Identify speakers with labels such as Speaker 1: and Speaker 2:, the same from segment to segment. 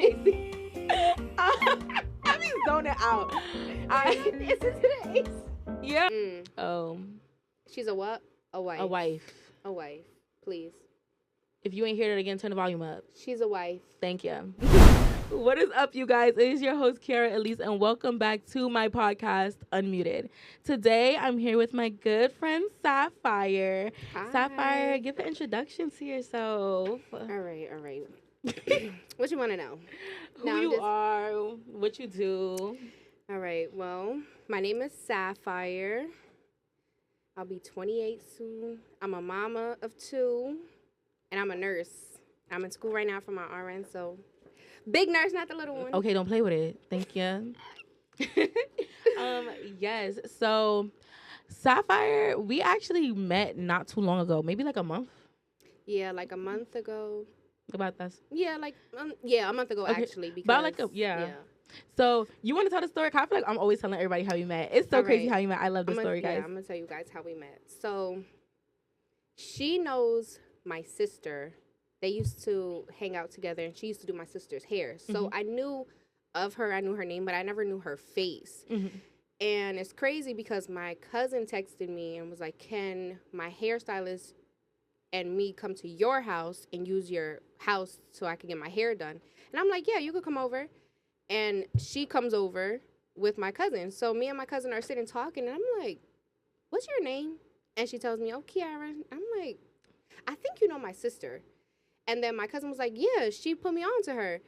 Speaker 1: I be zoning out.
Speaker 2: Is this the ace?
Speaker 1: Yeah.
Speaker 2: She's a what? A wife.
Speaker 1: A wife.
Speaker 2: A wife. Please.
Speaker 1: If you ain't hear it again, turn the volume up.
Speaker 2: She's a wife.
Speaker 1: Thank you. What is up, you guys? It is your host, Kiara Elise, and welcome back to my podcast, Unmuted. Today, I'm here with my good friend, Sapphire.
Speaker 2: Hi.
Speaker 1: Sapphire, give an introduction to yourself.
Speaker 2: All right. What you want to know?
Speaker 1: Who you are, what you do.
Speaker 2: All right. Well, my name is Sapphire. I'll be 28 soon. I'm a mama of 2, and I'm a nurse. I'm in school right now for my RN, so big nurse, not the little one.
Speaker 1: Okay, don't play with it. Thank you. Yes. So, Sapphire, we actually met not too long ago, maybe like a month.
Speaker 2: Yeah, like a month ago.
Speaker 1: About that.
Speaker 2: Yeah, like a month ago actually. Because
Speaker 1: about like yeah. So you want to tell the story? 'Cause I feel like I'm always telling everybody how we met. It's so crazy how you met. I love the story, guys.
Speaker 2: Yeah, I'm gonna tell you guys how we met. So she knows my sister. They used to hang out together, and she used to do my sister's hair. So I knew of her. I knew her name, but I never knew her face. And it's crazy because my cousin texted me and was like, "Can my hairstylist and me come to your house and use your house so I can get my hair done?" And I'm like, "Yeah, you could come over." And she comes over with my cousin. So me and my cousin are sitting talking, and I'm like, "What's your name?" And she tells me, "Oh, Kiara." I'm like, "I think you know my sister." And then my cousin was like, "Yeah, she put me on to her."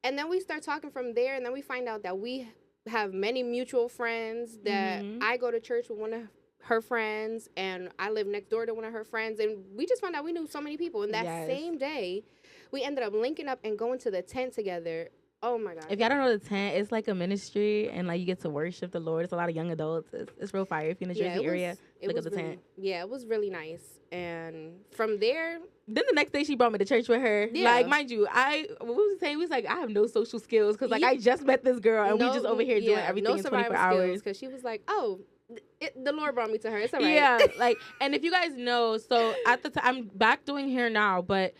Speaker 2: And then we start talking from there, and then we find out that we have many mutual friends, that I go to church with one of her friends, and I live next door to one of her friends. And we just found out we knew so many people. And that same day, we ended up linking up and going to the tent together. Oh my God.
Speaker 1: If y'all don't know the tent, it's like a ministry, and like you get to worship the Lord. It's a lot of young adults. It's real fire. If you're in the Jersey area, look at the tent.
Speaker 2: Yeah, it was really nice. And from there,
Speaker 1: then the next day she brought me to church with her. Yeah. Like, mind you, what was saying? We was like, I have no social skills because like I just met this girl and we just over here doing everything in 24 hours.
Speaker 2: Because she was like, "Oh, the Lord brought me to her. It's all right."
Speaker 1: Yeah, like, and if you guys know, so at the time, I'm back doing hair now, but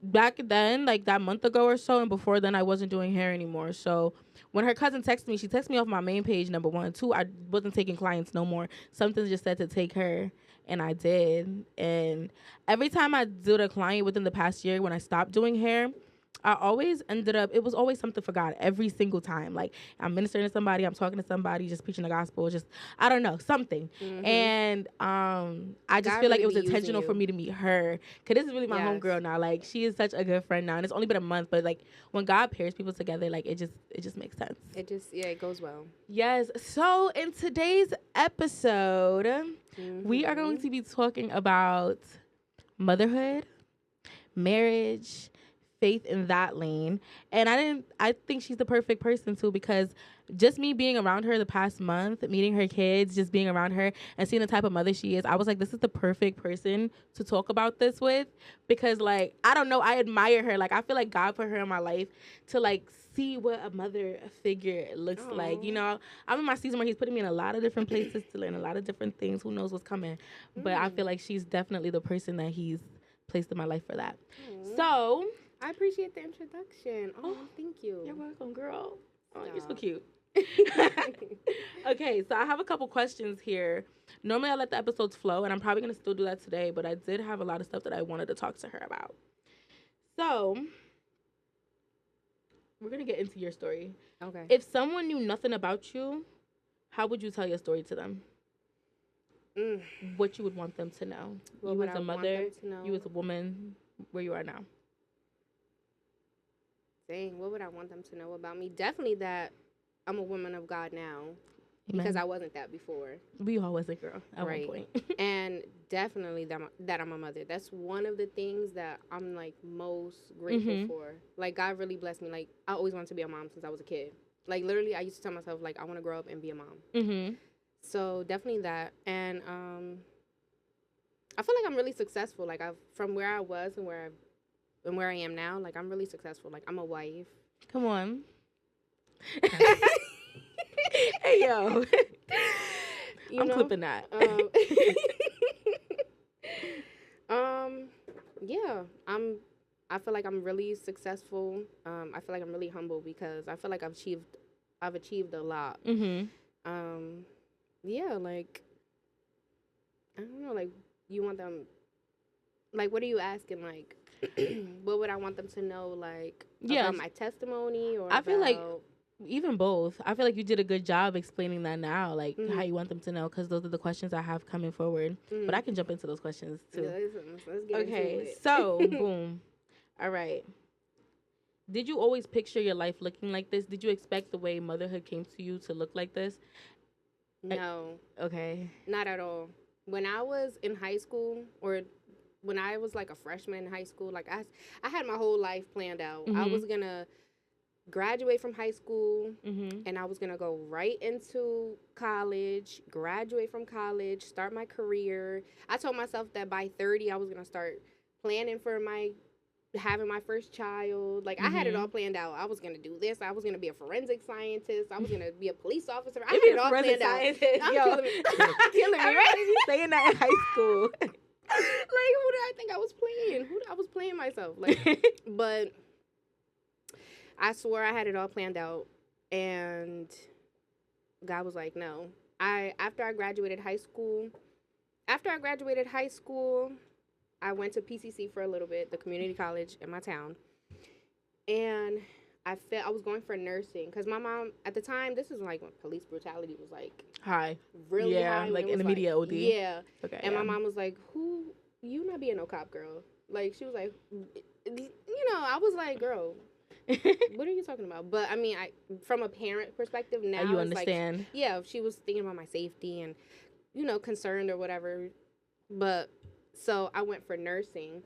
Speaker 1: back then, like that month ago or so, and before then, I wasn't doing hair anymore. So when her cousin texted me, she texted me off my main page, number 1. 2, I wasn't taking clients no more. Something just said to take her, and I did. And every time I did a client within the past year, when I stopped doing hair, I always ended up, it was always something for God every single time. Like, I'm ministering to somebody, I'm talking to somebody, just preaching the gospel, just, I don't know, something. And I just feel like it was intentional for me to meet her. Because this is really my homegirl now. Like, she is such a good friend now. And it's only been a month, but like, when God pairs people together, like, it just makes sense.
Speaker 2: It goes well.
Speaker 1: Yes. So, in today's episode, we are going to be talking about motherhood, marriage, faith in that lane. And I think she's the perfect person too, because just me being around her the past month, meeting her kids, just being around her and seeing the type of mother she is, I was like, this is the perfect person to talk about this with, because like, I don't know, I admire her. Like, I feel like God put her in my life to like see what a mother figure looks like. You know, I'm in my season where he's putting me in a lot of different places to learn a lot of different things. Who knows what's coming? But I feel like she's definitely the person that he's placed in my life for that. So
Speaker 2: I appreciate the introduction. Oh, thank you.
Speaker 1: You're welcome, girl. Oh, you're so cute. Okay, so I have a couple questions here. Normally I let the episodes flow, and I'm probably going to still do that today, but I did have a lot of stuff that I wanted to talk to her about. So we're going to get into your story.
Speaker 2: Okay.
Speaker 1: If someone knew nothing about you, how would you tell your story to them? What you would want them to know? You as a mother, you as a woman, where you are now.
Speaker 2: Dang, what would I want them to know about me? Definitely that I'm a woman of God now.
Speaker 1: Amen.
Speaker 2: Because I wasn't that before.
Speaker 1: We all was a girl at one point.
Speaker 2: And definitely that I'm a mother. That's one of the things that I'm like most grateful for. Like, God really blessed me. Like, I always wanted to be a mom since I was a kid. Like, literally, I used to tell myself, like, I want to grow up and be a mom. So definitely that. And I feel like I'm really successful. Like, from where I was and where I am now, like, I'm really successful. Like, I'm a wife.
Speaker 1: Come on. Hey, yo. I'm clipping that.
Speaker 2: Yeah, I'm I feel like I'm really successful. I feel like I'm really humble because I feel like I've achieved a lot.
Speaker 1: Mhm.
Speaker 2: Um, yeah, like I don't know, like you want them, like what are you asking? Like, what would I want them to know? Like about
Speaker 1: Yes.
Speaker 2: my testimony or
Speaker 1: I feel like
Speaker 2: about?
Speaker 1: even both. I feel like you did a good job explaining that now, like how
Speaker 2: Mm-hmm,
Speaker 1: you want them to know, because those are the questions I have coming forward. But
Speaker 2: mm-hmm.
Speaker 1: I can jump into those questions too.
Speaker 2: Let's get into
Speaker 1: Okay,
Speaker 2: it.
Speaker 1: so boom. All right. Did you always picture your life looking like this? Did you expect the way motherhood came to you to look like this? I-
Speaker 2: No,
Speaker 1: Okay.
Speaker 2: not at all. When I was in high school, or when I was like a freshman in high school, like I had my whole life planned out. I
Speaker 1: Mhm.
Speaker 2: was gonna graduate from high school,
Speaker 1: Mhm.
Speaker 2: and I was gonna go right into college, graduate from college, start my career. I told myself that by 30 I was gonna start planning for my having my first child. Like I had it all
Speaker 1: Mhm.
Speaker 2: planned out. I was gonna do this. I was gonna be a forensic scientist. I was gonna be a police officer. I
Speaker 1: It
Speaker 2: had
Speaker 1: be
Speaker 2: it
Speaker 1: a
Speaker 2: all
Speaker 1: forensic
Speaker 2: planned out.
Speaker 1: scientist,
Speaker 2: I'm
Speaker 1: yo.
Speaker 2: killing me, killing me, right?
Speaker 1: Everybody be saying that in high school.
Speaker 2: Like who did I think I was playing? I was playing myself. Like, but I swore I had it all planned out, and God was like, no. I after I graduated high school, after I graduated high school, I went to PCC for a little bit, the community college in my town, and I was going for nursing because my mom at the time, this is like when police brutality was like
Speaker 1: Hi.
Speaker 2: really
Speaker 1: Yeah,
Speaker 2: high, when
Speaker 1: like
Speaker 2: it
Speaker 1: in
Speaker 2: was
Speaker 1: the
Speaker 2: like,
Speaker 1: media OD.
Speaker 2: yeah,
Speaker 1: Okay,
Speaker 2: and
Speaker 1: yeah.
Speaker 2: my mom was like, who, you not being no cop, girl. Like she was like, I was like, girl, what are you talking about? But I mean, I from a parent perspective now,
Speaker 1: You
Speaker 2: it's like,
Speaker 1: understand.
Speaker 2: yeah, she was thinking about my safety and concerned or whatever. But so I went for nursing,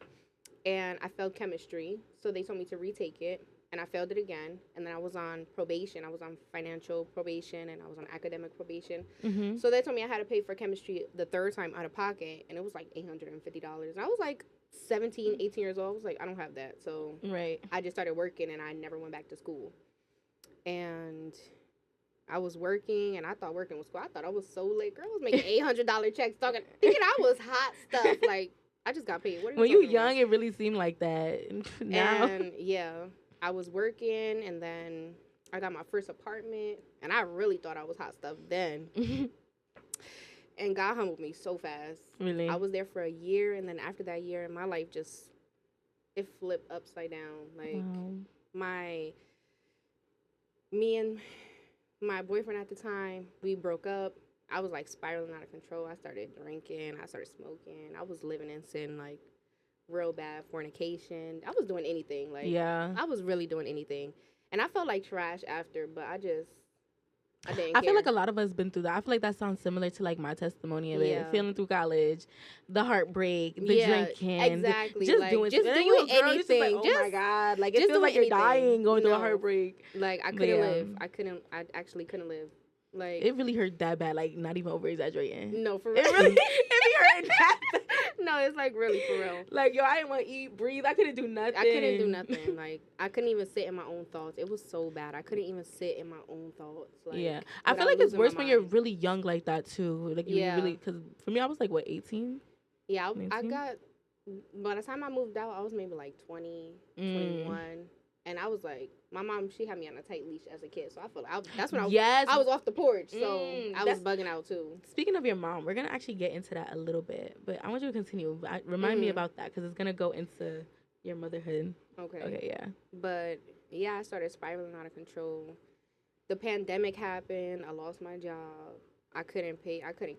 Speaker 2: and I failed chemistry, so they told me to retake it, and I failed it again, and then I was on probation. I was on financial probation, and I was on academic probation.
Speaker 1: Mhm.
Speaker 2: So they told me I had to pay for chemistry the third time out of pocket, and it was like $850. And I was like 17, 18 years old. I was like, I don't have that. So
Speaker 1: Right.
Speaker 2: I just started working, and I never went back to school. And I was working, and I thought working was cool. I thought I was so lit. Girl, I was making $800 checks, thinking I was hot stuff. Like, I just got paid. What are you
Speaker 1: When you
Speaker 2: talking
Speaker 1: young,
Speaker 2: about?
Speaker 1: it really seemed like that. Now.
Speaker 2: And yeah, I was working, and then I got my first apartment, and I really thought I was hot stuff then. And God humbled me so fast.
Speaker 1: Really.
Speaker 2: I was there for a year, and then after that year, my life just it flipped upside down. Like
Speaker 1: Wow.
Speaker 2: my me and my boyfriend at the time, we broke up. I was like spiraling out of control. I started drinking. I started smoking. I was living in sin, like real bad fornication. I was doing anything. Like
Speaker 1: Yeah.
Speaker 2: I was really doing anything, and I felt like trash after. But I didn't
Speaker 1: I feel
Speaker 2: care.
Speaker 1: like a lot of us been through that. I feel like that sounds similar to like my testimony of it. Feeling through college, the heartbreak, the drinking,
Speaker 2: exactly.
Speaker 1: just
Speaker 2: like,
Speaker 1: doing,
Speaker 2: just
Speaker 1: and
Speaker 2: doing
Speaker 1: you a girl,
Speaker 2: anything.
Speaker 1: you just like, oh my
Speaker 2: Just
Speaker 1: god, like it
Speaker 2: just
Speaker 1: feels like
Speaker 2: doing
Speaker 1: you're
Speaker 2: anything.
Speaker 1: dying going through a
Speaker 2: No.
Speaker 1: heartbreak.
Speaker 2: Like I
Speaker 1: But,
Speaker 2: couldn't live. I actually couldn't live. Like
Speaker 1: it really hurt that bad. Like not even over exaggerating.
Speaker 2: no, for real.
Speaker 1: It really, it be hurting that bad.
Speaker 2: No, it's like really for real.
Speaker 1: Like yo, I didn't want to eat, breathe. I couldn't do nothing.
Speaker 2: I couldn't do nothing. Like I couldn't even sit in my own thoughts. It was so bad. I couldn't even sit in my own thoughts. Like,
Speaker 1: yeah, I feel
Speaker 2: without
Speaker 1: like it's
Speaker 2: losing my
Speaker 1: worse when you're
Speaker 2: mind.
Speaker 1: really young like that too. Like you
Speaker 2: Yeah.
Speaker 1: really, because for me, I was like what 18.
Speaker 2: Yeah, I
Speaker 1: 19?
Speaker 2: got. By the time I moved out, I was maybe like 20, 21. And I was like, my mom, she had me on a tight leash as a kid. So I feel like that's when I was off the porch. So I was bugging out too.
Speaker 1: Speaking of your mom, we're going to actually get into that a little bit. But I want you to continue. Remind me about that because it's going to go into your motherhood. Okay, yeah.
Speaker 2: But yeah, I started spiraling out of control. The pandemic happened. I lost my job. I couldn't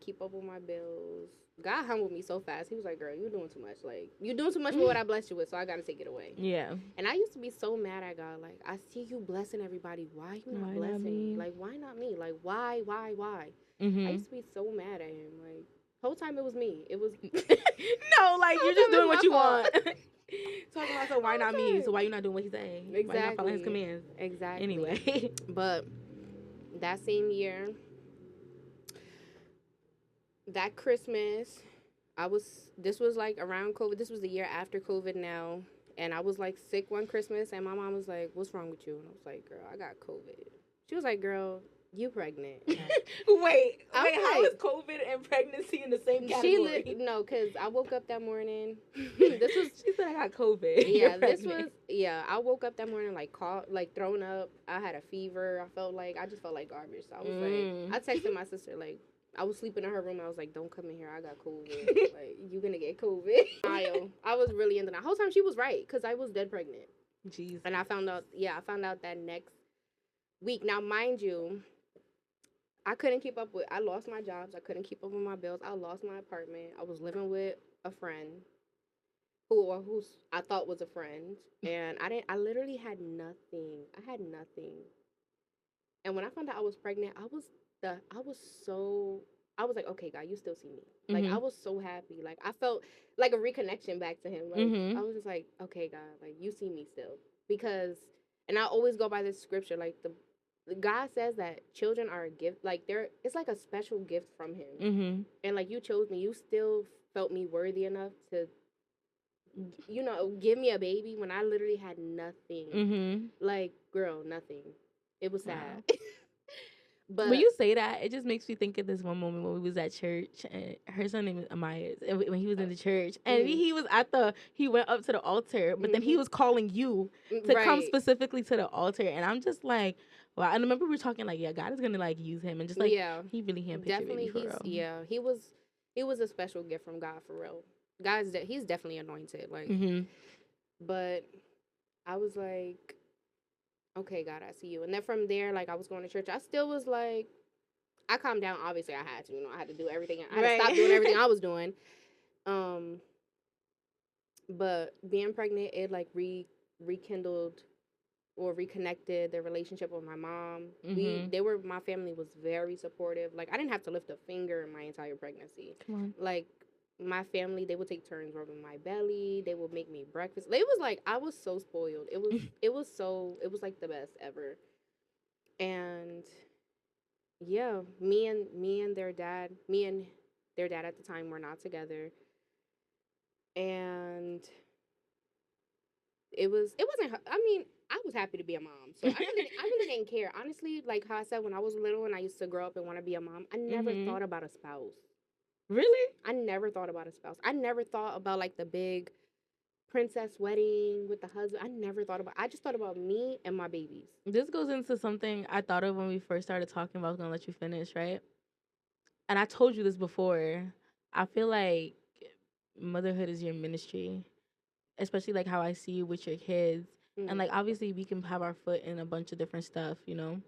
Speaker 2: keep up with my bills. God humbled me so fast. He was like, girl, you're doing too much. Like, you're doing too much for what I blessed you with, so I got to take it away.
Speaker 1: Yeah.
Speaker 2: And I used to be so mad at God. Like, I see you blessing everybody. Why you not blessing me? Like, why not me? Like, why?
Speaker 1: Mm-hmm.
Speaker 2: I used to be so mad at him. Like, whole time it was me. It was...
Speaker 1: No, like, you're just doing what you want. Talking about, so why not me?
Speaker 2: Okay.
Speaker 1: So why you not doing what he's saying?
Speaker 2: Exactly.
Speaker 1: Why you not following his commands?
Speaker 2: Exactly.
Speaker 1: Anyway.
Speaker 2: But that same year, that Christmas, this was like around COVID. This was the year after COVID now. And I was like sick one Christmas, and my mom was like, what's wrong with you? And I was like, girl, I got COVID. She was like, girl, You pregnant.
Speaker 1: Wait,
Speaker 2: I'm
Speaker 1: how
Speaker 2: like-
Speaker 1: is COVID and pregnancy in the same category?
Speaker 2: No, because I woke up that morning. This was
Speaker 1: She said I got COVID.
Speaker 2: yeah,
Speaker 1: You're
Speaker 2: this
Speaker 1: pregnant.
Speaker 2: was yeah. I woke up that morning like throwing up. I had a fever. I just felt like garbage. So I was like, I texted my sister like. I was sleeping in her room. I was like, "Don't come in here. I got COVID. Like, you gonna get COVID." I was really into that. The whole time she was right because I was dead pregnant.
Speaker 1: Jeez.
Speaker 2: And I found out. Yeah, I found out that next week. Now, mind you, I couldn't keep up with. I lost my jobs. I couldn't keep up with my bills. I lost my apartment. I was living with a friend who I thought was a friend, and I literally had nothing. I had nothing. And when I found out I was pregnant, I was like, okay, God, you still see me. Like, I was so happy. Like, I felt like a reconnection back to him. Like, I was just like, okay, God, like, you see me still. Because, and I always go by this scripture, like, God says that children are a gift. Like, it's like a special gift from him. And, like, you chose me. You still felt me worthy enough to, give me a baby when I literally had nothing. Like, girl, nothing. It was sad.
Speaker 1: Wow. But when you say that, it just makes me think of this one moment when we was at church, and her son name is Amaya, and when he was in the church, and he went up to the altar, but then he was calling you to come specifically to the altar, and I'm just like, wow. And I remember we were talking like, yeah, God is gonna like use him, and just like, he really handpicked your baby for real.
Speaker 2: Yeah, he was a special gift from God for real. He's definitely anointed, like, but I was like, okay, God, I see you. And then from there, like, I was going to church. I still was like, I calmed down. Obviously, I had to. I had to do everything. I had to stop doing everything I was doing. But being pregnant, it, like, rekindled or reconnected the relationship with my mom. My family was very supportive. Like, I didn't have to lift a finger in my entire pregnancy.
Speaker 1: Come on.
Speaker 2: Like, my family, they would take turns rubbing my belly. They would make me breakfast. It was like, I was so spoiled. It was like the best ever. And yeah, me and their dad at the time were not together. And it wasn't, I mean, I was happy to be a mom. So I really didn't care. Honestly, like how I said, when I was little and I used to grow up and want to be a mom, I never thought about a spouse.
Speaker 1: Really?
Speaker 2: I never thought about a spouse. I never thought about, like, the big princess wedding with the husband. I just thought about me and my babies.
Speaker 1: This goes into something I thought of when we first started talking about. I was going to let you finish, right? And I told you this before. I feel like motherhood is your ministry, especially like how I see you with your kids. And like, obviously we can have our foot in a bunch of different stuff,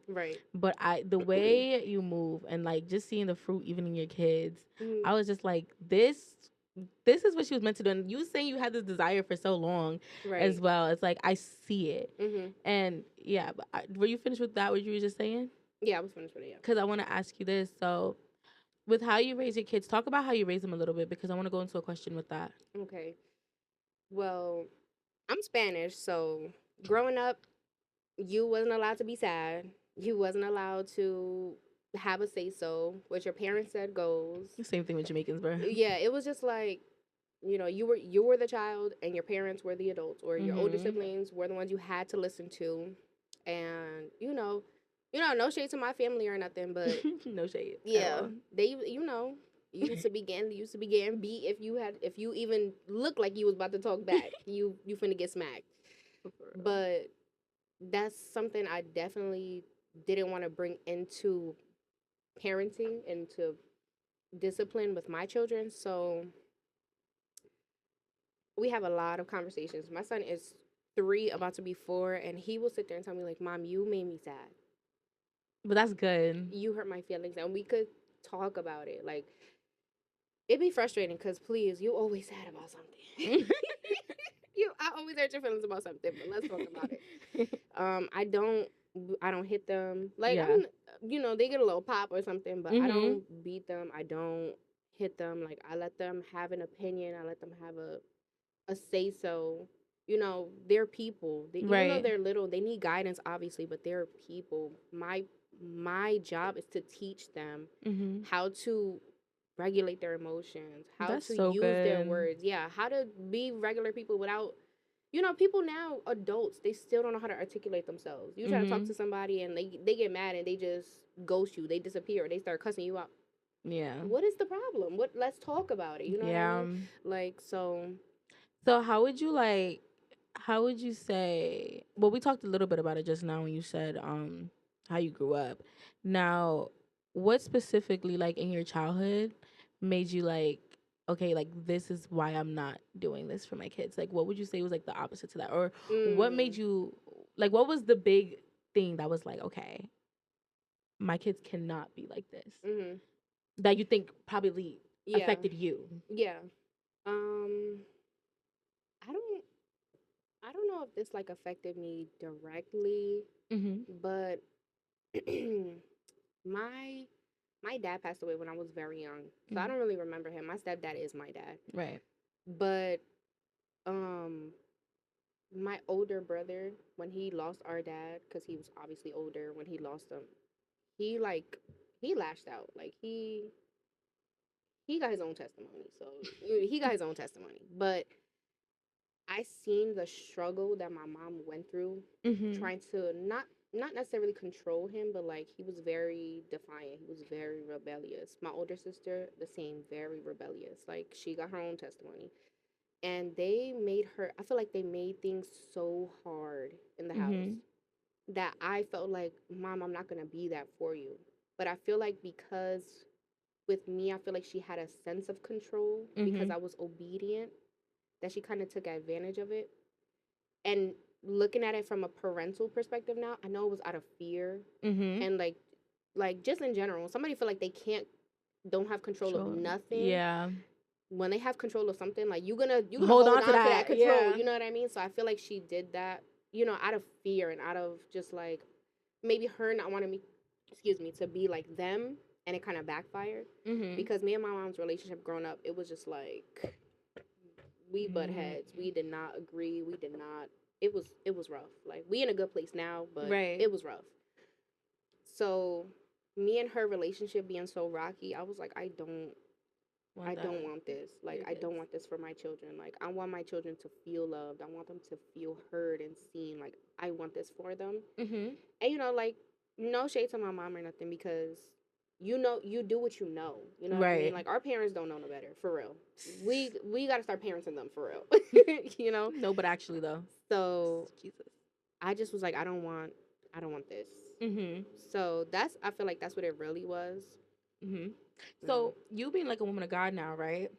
Speaker 2: Right.
Speaker 1: But the way you move and like just seeing the fruit even in your kids, I was just like, this is what she was meant to do. And you saying you had this desire for so long as well. It's like, I see it. And yeah, but were you finished with that, what you were just saying?
Speaker 2: Yeah, I was finished with it, yeah.
Speaker 1: Because I want to ask you this. So with how you raise your kids, talk about how you raise them a little bit, because I want to go into a question with that.
Speaker 2: Okay. Well, I'm Spanish, so growing up, you wasn't allowed to be sad. You wasn't allowed to have a say-so. What your parents said goes.
Speaker 1: Same thing with Jamaicans, bro.
Speaker 2: Yeah, it was just like, you were the child and your parents were the adults, or your older siblings were the ones you had to listen to. And, no shade to my family or nothing, but
Speaker 1: no shade.
Speaker 2: Yeah. They, you used to be getting beat if you even looked like you was about to talk back. you finna get smacked. But that's something I definitely didn't want to bring into parenting, into discipline with my children. So we have a lot of conversations. My son is 3, about to be 4, and he will sit there and tell me, like, Mom, you made me sad.
Speaker 1: But that's good.
Speaker 2: You hurt my feelings. And we could talk about it. Like, it'd be frustrating because, please, you always sad about something. I always hurt your feelings about something, but let's talk about it. I don't hit them. Like,
Speaker 1: Yeah.
Speaker 2: They get a little pop or something, but I don't beat them. I don't hit them. Like, I let them have an opinion. I let them have a say-so. They're people. Even though they're little, they need guidance, obviously, but they're people. My job is to teach them how to regulate their emotions, how to use their words. Yeah, how to be regular people without, you know, people now, adults, they still don't know how to articulate themselves. You try to talk
Speaker 1: Mhm.
Speaker 2: to somebody and they get mad and they just ghost you. They disappear. They start cussing you out.
Speaker 1: Yeah.
Speaker 2: What is the problem? What? Let's talk about it. You know what I
Speaker 1: Yeah.
Speaker 2: mean? Like, so.
Speaker 1: So how would you like? How would you say? Well, we talked a little bit about it just now when you said how you grew up. Now, what specifically like in your childhood made you like, okay, like this is why I'm not doing this for my kids? Like, what would you say was like the opposite to that, or what made
Speaker 2: Mm,
Speaker 1: you like? What was the big thing that was like, okay, my kids cannot be like this,
Speaker 2: mm-hmm.
Speaker 1: that you think probably
Speaker 2: Yeah.
Speaker 1: affected you?
Speaker 2: Yeah. Um. I don't. I don't know if this like affected me directly,
Speaker 1: Mhm.
Speaker 2: but my my dad passed away when I was very young, so I
Speaker 1: Mhm.
Speaker 2: don't really remember him. My stepdad is my dad,
Speaker 1: Right.
Speaker 2: but um, my older brother, when he lost our dad, because he was obviously older when he lost him, he like he lashed out. Like he got his own testimony, so he got his own testimony. But I seen the struggle that my mom went through,
Speaker 1: Mhm.
Speaker 2: trying to not necessarily control him, but like he was very defiant. He was very rebellious. My older sister, the same, very rebellious. Like she got her own testimony, and they made her. I feel like they made things so hard in the house
Speaker 1: Mhm.
Speaker 2: that I felt like, Mom, I'm not gonna be that for you. But I feel like because with me, I feel like she had a sense of control because
Speaker 1: Mhm.
Speaker 2: I was obedient, that she kind of took advantage of it. And looking at it from a parental perspective now, I know it was out of fear
Speaker 1: Mhm.
Speaker 2: and like just in general, somebody feel like they can't don't have control of
Speaker 1: Sure.
Speaker 2: nothing.
Speaker 1: Yeah.
Speaker 2: When they have control of something, like you're gonna
Speaker 1: Hold
Speaker 2: hold
Speaker 1: on to
Speaker 2: on to that
Speaker 1: that.
Speaker 2: control.
Speaker 1: Yeah.
Speaker 2: You know what I mean? So I feel like she did that, you know, out of fear and out of just like maybe her not wanting me, excuse me, to be like them, and it kind of backfired
Speaker 1: Mhm.
Speaker 2: because me and my mom's relationship growing up, it was just like we butt
Speaker 1: Mm.
Speaker 2: heads. We did not agree. We did not. It was rough. Like we in a good place now, but
Speaker 1: Right.
Speaker 2: it was rough. So me and her relationship being so rocky, I was like, I
Speaker 1: Want that
Speaker 2: don't want this.
Speaker 1: for
Speaker 2: Like
Speaker 1: your
Speaker 2: I
Speaker 1: kids.
Speaker 2: don't want this for my children. Like I want my children to feel loved. I want them to feel heard and seen. Like I want this for them.
Speaker 1: Mhm.
Speaker 2: And you know, like no shade to my mom or nothing because you know you do what you know. You know what I mean?
Speaker 1: Right.
Speaker 2: Like our parents don't know no better, for real. We got to start parenting them for real. You know?
Speaker 1: No, but actually though.
Speaker 2: So
Speaker 1: Jesus.
Speaker 2: I just was like, I don't want this.
Speaker 1: Mhm.
Speaker 2: So that's I feel like that's what it really was.
Speaker 1: Mhm.
Speaker 2: Mm.
Speaker 1: So you being like a woman of God now, right?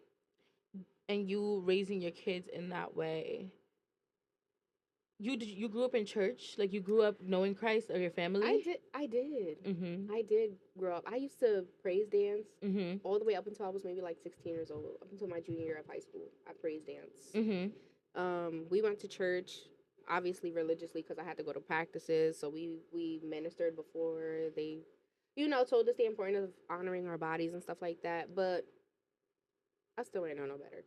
Speaker 1: And you raising your kids in that way. You grew up in church, like you grew up knowing Christ or your
Speaker 2: I
Speaker 1: family.
Speaker 2: did I did.
Speaker 1: Mhm.
Speaker 2: I did grow up. I used to praise dance
Speaker 1: Mhm.
Speaker 2: all the way up until I was maybe like 16 years old, up until my junior year of high school. I praise dance.
Speaker 1: Mhm.
Speaker 2: We went to church obviously religiously because I had to go to practices, so we ministered before they told us the importance of honoring our bodies and stuff like that, but I still ain't know no better.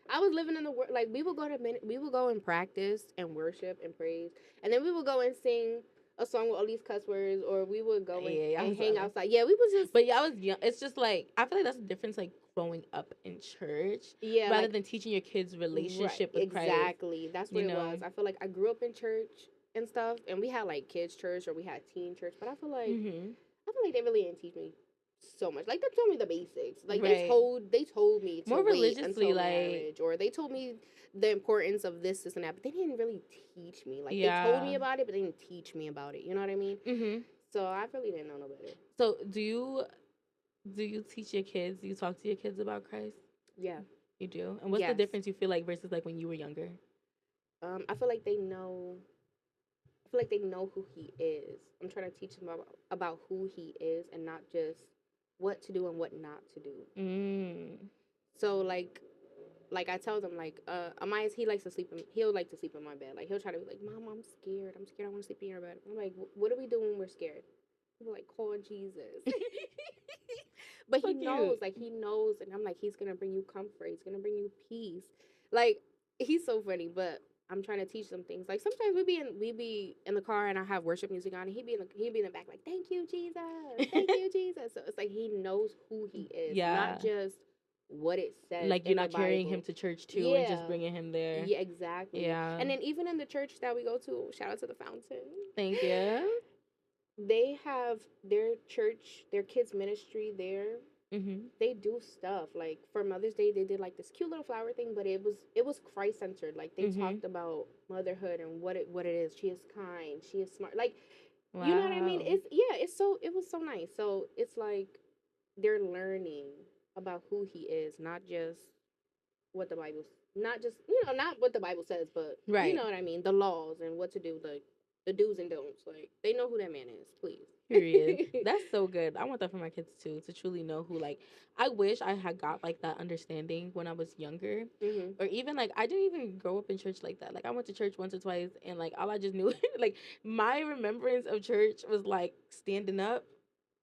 Speaker 2: I was living in the world. Like we would go and practice and worship and praise, and then we would go and sing a song with all these cuss words, or we would go
Speaker 1: Yeah, I
Speaker 2: and
Speaker 1: was
Speaker 2: hang
Speaker 1: on it.
Speaker 2: outside. Yeah, we was just
Speaker 1: But yeah, I was young. It's just like I feel like that's the difference, like growing up in church
Speaker 2: yeah,
Speaker 1: rather
Speaker 2: like
Speaker 1: than teaching your kids
Speaker 2: right,
Speaker 1: relationship with Christ.
Speaker 2: exactly. That's what
Speaker 1: You
Speaker 2: it was.
Speaker 1: know.
Speaker 2: I feel like I grew up in church and stuff, and we had like kids church or we had teen church, but
Speaker 1: Mhm.
Speaker 2: I feel like they really didn't teach me so much. Like they told me the basics. Like
Speaker 1: Right.
Speaker 2: they told me to
Speaker 1: More
Speaker 2: wait
Speaker 1: religiously,
Speaker 2: until
Speaker 1: like
Speaker 2: marriage, or they told me the importance of this and that. But they didn't really teach me. Like they told
Speaker 1: yeah.
Speaker 2: me about it, but they didn't teach me about it. You know what I mean?
Speaker 1: Mhm.
Speaker 2: So I really didn't know no better.
Speaker 1: So do you teach your kids? Do you talk to your kids about Christ?
Speaker 2: Yeah.
Speaker 1: You do. And what's the
Speaker 2: Yes.
Speaker 1: difference you feel like versus like when you were younger?
Speaker 2: I feel like they know. I feel like they know who he is. I'm trying to teach them about who he is and not just what to do and what not to do.
Speaker 1: Mm.
Speaker 2: So like I tell them like Amaya, he'll like to sleep in my bed. Like he'll try to be like, Mom, I'm scared. I want to sleep in your bed. I'm like, what do we do when we're scared? He'll like, call Jesus. But
Speaker 1: So cute.
Speaker 2: he knows, and I'm like, he's gonna bring you comfort. He's gonna bring you peace. Like he's so funny, but I'm trying to teach them things. Like sometimes we be in the car and I have worship music on, and he'd be in the back like, thank you Jesus, thank you Jesus. So it's like he knows who he is, not
Speaker 1: Yeah.
Speaker 2: just what it says
Speaker 1: Like you're
Speaker 2: in the
Speaker 1: not carrying him
Speaker 2: Bible.
Speaker 1: to church too and just
Speaker 2: Yeah.
Speaker 1: bringing him there.
Speaker 2: Yeah, exactly.
Speaker 1: Yeah.
Speaker 2: And then even in the church that we go to, shout out to the Fountain.
Speaker 1: Thank you.
Speaker 2: They have their church, their kids ministry there.
Speaker 1: Mhm.
Speaker 2: They do stuff like for Mother's Day. They did like this cute little flower thing, but it was Christ centered. Like they
Speaker 1: Mhm.
Speaker 2: talked about motherhood and what it is. She is kind. She is smart. Like you know what I mean?
Speaker 1: Wow.
Speaker 2: It's yeah. It was so nice. So it's like they're learning about who he is, not just what the Bible, not just not what the Bible says, but you
Speaker 1: Right.
Speaker 2: know what I mean, the laws and what to do, like the do's and don'ts. Like they know who that man is, please.
Speaker 1: Period. That's so good. I want that for my kids too, to truly know who, like, I wish I had got like that understanding when I was younger.
Speaker 2: Mhm.
Speaker 1: Or even like I didn't even grow up in church like that. Like I went to church once or twice and like all I just knew like my remembrance of church was like standing up.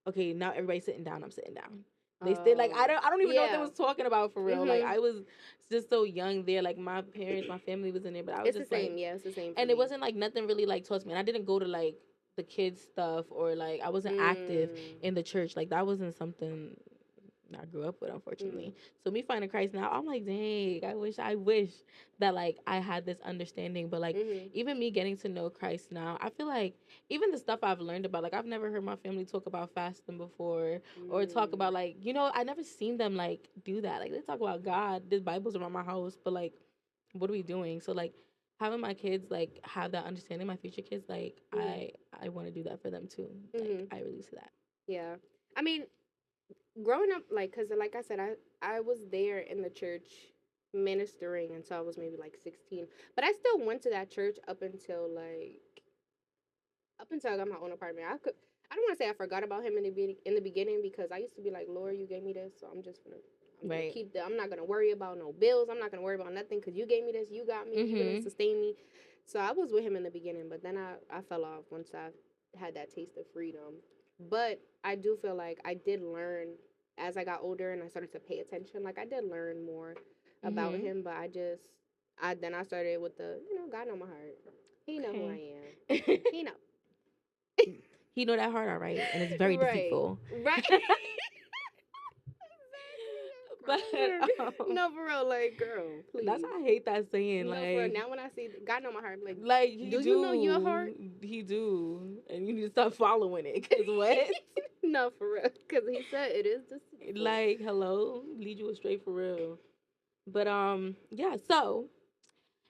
Speaker 1: Okay, now everybody's sitting down, I'm sitting down. They stayed like
Speaker 2: Oh.
Speaker 1: I don't even know what they
Speaker 2: Yeah.
Speaker 1: was talking about for real. Like
Speaker 2: Mhm.
Speaker 1: I was just so young there. Like my parents, my family was in there, but I was
Speaker 2: It's the
Speaker 1: just like,
Speaker 2: same. Yeah, it's the same for
Speaker 1: and it
Speaker 2: me.
Speaker 1: wasn't like nothing really like taught me. And I didn't go to like the kids stuff or like I wasn't active
Speaker 2: Mm.
Speaker 1: in the church. Like that wasn't something I grew up with, unfortunately. So me finding Christ now, I'm like, dang, I wish that like I had this understanding. But like
Speaker 2: Mhm.
Speaker 1: even me getting to know Christ now, I feel like even the stuff I've learned about, like I've never heard my family talk about fasting before or talk
Speaker 2: Mm.
Speaker 1: about like, I never seen them like do that. Like they talk about God, there's Bibles around my house, but like what are we doing? So like having my kids like have that understanding, my future kids, like
Speaker 2: Mhm.
Speaker 1: I want to do that for them too. Like
Speaker 2: Mhm.
Speaker 1: I really see that.
Speaker 2: Yeah. I mean, growing up, like, cause like I said, I was there in the church ministering until I was maybe like 16, but I still went to that church up until I got my own apartment. I don't want to say I forgot about him in the beginning because I used to be like, Lord, you gave me this, so I'm gonna
Speaker 1: Right.
Speaker 2: keep the. I'm not gonna worry about no bills. I'm not gonna worry about nothing because you gave me this. You got me. You're gonna
Speaker 1: Mhm.
Speaker 2: sustain me. So I was with him in the beginning, but then I fell off once I had that taste of freedom. But I do feel like I did learn as I got older and I started to pay attention. Like I did learn more about
Speaker 1: Mhm.
Speaker 2: him, but I started with the God know my heart. He know who I am.
Speaker 1: Okay.
Speaker 2: He know.
Speaker 1: He know that heart all right, and it's very
Speaker 2: Right.
Speaker 1: deceitful.
Speaker 2: Right.
Speaker 1: But
Speaker 2: No, for real, like, girl,
Speaker 1: that's
Speaker 2: please.
Speaker 1: why I hate that saying.
Speaker 2: No, for real. Now when I see God know my heart, I'm
Speaker 1: Like he
Speaker 2: do you know your heart?
Speaker 1: he do, and you need to start following it. Cause what?
Speaker 2: No, for real, because he said it is deceitful.
Speaker 1: Like hello, lead you astray for real. But yeah. So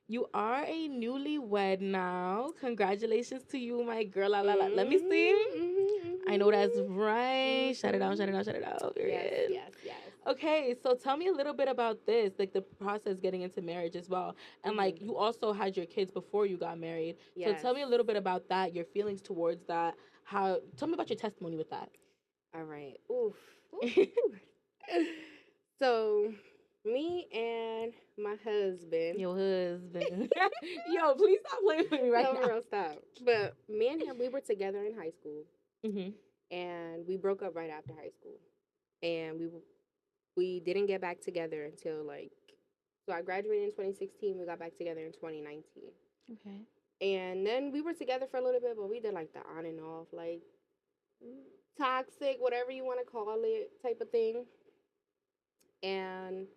Speaker 1: you are a newlywed now. Congratulations to you, my girl. La, la, la. Let me see. I know that's right. Shout it out, shout it out, shout it out.
Speaker 2: Yes,
Speaker 1: Period.
Speaker 2: yes, yes.
Speaker 1: Okay, so tell me a little bit about this, like the process getting into marriage as well. And like you also had your kids before you got married. So
Speaker 2: Yes.
Speaker 1: tell me a little bit about that, your feelings towards that. Tell me about your testimony with that.
Speaker 2: All right. Oof. So, me and my husband.
Speaker 1: Your husband. Yo, please stop playing with me right
Speaker 2: No,
Speaker 1: now.
Speaker 2: for real, stop. But me and him, we were together in high school,
Speaker 1: Mhm.
Speaker 2: and we broke up right after high school, and we didn't get back together until like, so I graduated in 2016. We got back together in 2019,
Speaker 1: Okay.
Speaker 2: and then we were together for a little bit, but we did like the on and off, like toxic, whatever you want to call it, type of thing, and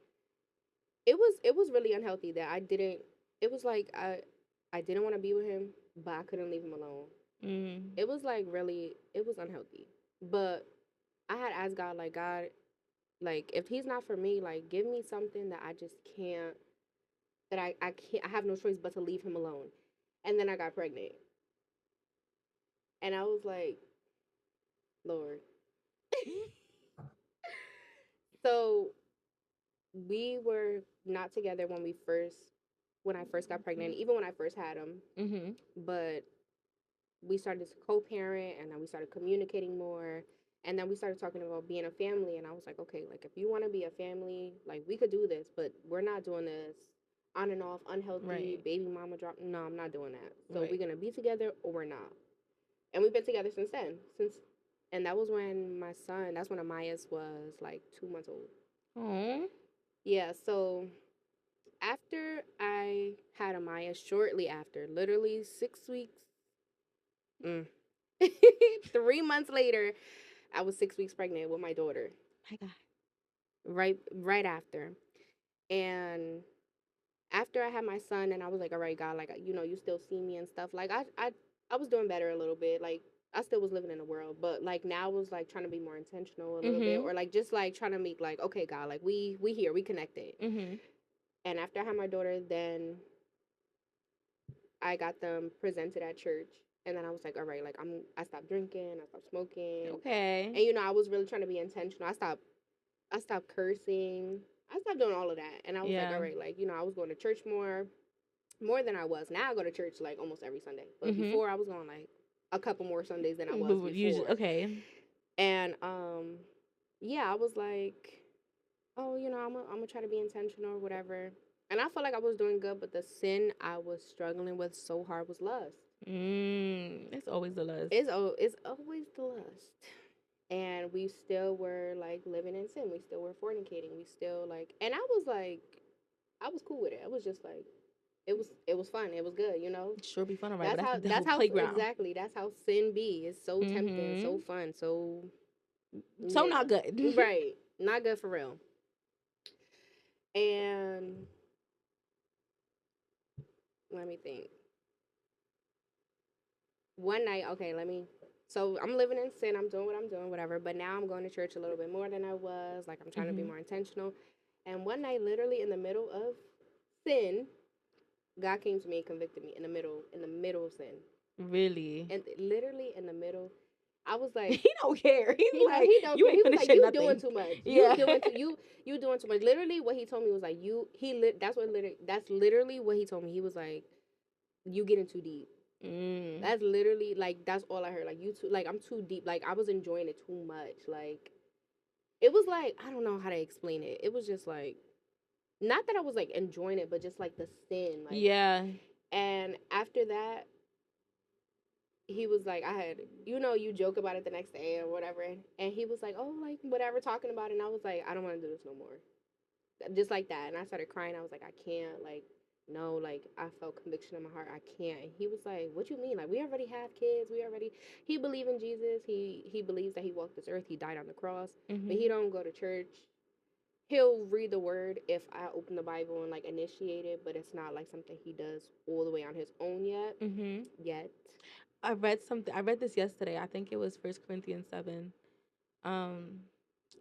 Speaker 2: it was really unhealthy that I didn't. It was like I didn't want to be with him, but I couldn't leave him alone.
Speaker 1: Mm.
Speaker 2: It was like really, it was unhealthy. But I had asked God, like, God, like if he's not for me, like give me something that I just can't, that I can't, I have no choice but to leave him alone. And then I got pregnant, and I was like, Lord. So we were not together when I first got pregnant, even when I first had him.
Speaker 1: Mhm.
Speaker 2: But we started to co-parent, and then we started communicating more, and then we started talking about being a family. And I was like, okay, like if you want to be a family, like we could do this, but we're not doing this on and off unhealthy
Speaker 1: Right.
Speaker 2: baby mama drop. No, I'm not doing that. So
Speaker 1: Right.
Speaker 2: we're gonna be together or we're not. And we've been together since then. And that was when that's when Amaya's was like 2 months old.
Speaker 1: Oh.
Speaker 2: Yeah, so after I had Amaya, shortly after, literally 6 weeks, 3 months later, I was 6 weeks pregnant with my daughter.
Speaker 1: My God.
Speaker 2: right after. And after I had my son, and I was like, all right, God, like, you still see me and stuff. Like, I was doing better a little bit. Like, I still was living in the world, but like now I was like trying to be more intentional a little bit,
Speaker 1: Mhm.
Speaker 2: or like just like trying to make like, okay, God, like we here, we connected.
Speaker 1: Mhm.
Speaker 2: And after I had my daughter, then I got them presented at church, and then I was like, all right, like I stopped drinking, I stopped smoking,
Speaker 1: Okay.
Speaker 2: and I was really trying to be intentional. I stopped cursing, I stopped doing all of that, and I was like,
Speaker 1: Yeah.
Speaker 2: all right, like I was going to church more than I was. Now I go to church like almost every Sunday, but
Speaker 1: Mhm.
Speaker 2: before I was going like a couple more Sundays than I was
Speaker 1: But usually,
Speaker 2: before.
Speaker 1: okay.
Speaker 2: And yeah, I was like, oh, I'm gonna try to be intentional or whatever. And I felt like I was doing good, but the sin I was struggling with so hard was lust.
Speaker 1: It's always the lust.
Speaker 2: It's always the lust. And we still were like living in sin. We still were fornicating. We still like, and I was cool with it. I was just like, it was fun. It was good.
Speaker 1: Sure be fun, alright, but
Speaker 2: That's
Speaker 1: that's
Speaker 2: how
Speaker 1: the devil playground.
Speaker 2: exactly. That's how sin be. It's so tempting, so
Speaker 1: Mhm.
Speaker 2: fun, so
Speaker 1: So
Speaker 2: yeah,
Speaker 1: not good.
Speaker 2: right. Not good for real. And let me think. One night, okay, let me. So I'm living in sin. I'm doing what I'm doing, whatever. But now I'm going to church a little bit more than I was. Like I'm trying to be
Speaker 1: Mhm.
Speaker 2: more intentional. And one night, literally in the middle of sin, God came to me and convicted me in the middle of sin,
Speaker 1: Really.
Speaker 2: and literally in the middle. I was like,
Speaker 1: He don't care. He's like,
Speaker 2: he don't
Speaker 1: you
Speaker 2: care.
Speaker 1: ain't
Speaker 2: He was like,
Speaker 1: finishing
Speaker 2: you doing
Speaker 1: nothing.
Speaker 2: too much.
Speaker 1: Yeah.
Speaker 2: You doing too much. Literally, what he told me was like, that's literally what he told me. He was like, you getting too deep.
Speaker 1: Mm.
Speaker 2: That's literally like that's all I heard. Like you too, like I'm too deep. Like I was enjoying it too much. Like it was like I don't know how to explain it. It was just like not that I was like enjoying it, but just like the sin. Like
Speaker 1: Yeah.
Speaker 2: and after that, he was like, I had you joke about it the next day or whatever, and he was like, oh like whatever talking about it, and I was like, I don't want to do this no more. Just like that, and I started crying. I was like, I can't like. No, like I felt conviction in my heart. I can't. And he was like, "What you mean? Like we already have kids. We already." He believe in Jesus. He believes that he walked this earth. He died on the cross, but he
Speaker 1: Mhm.
Speaker 2: don't go to church. He'll read the word if I open the Bible and like initiate it, but it's not like something he does all the way on his own yet.
Speaker 1: Mhm.
Speaker 2: Yet,
Speaker 1: I read something. I read this yesterday. I think it was First Corinthians 7. Um,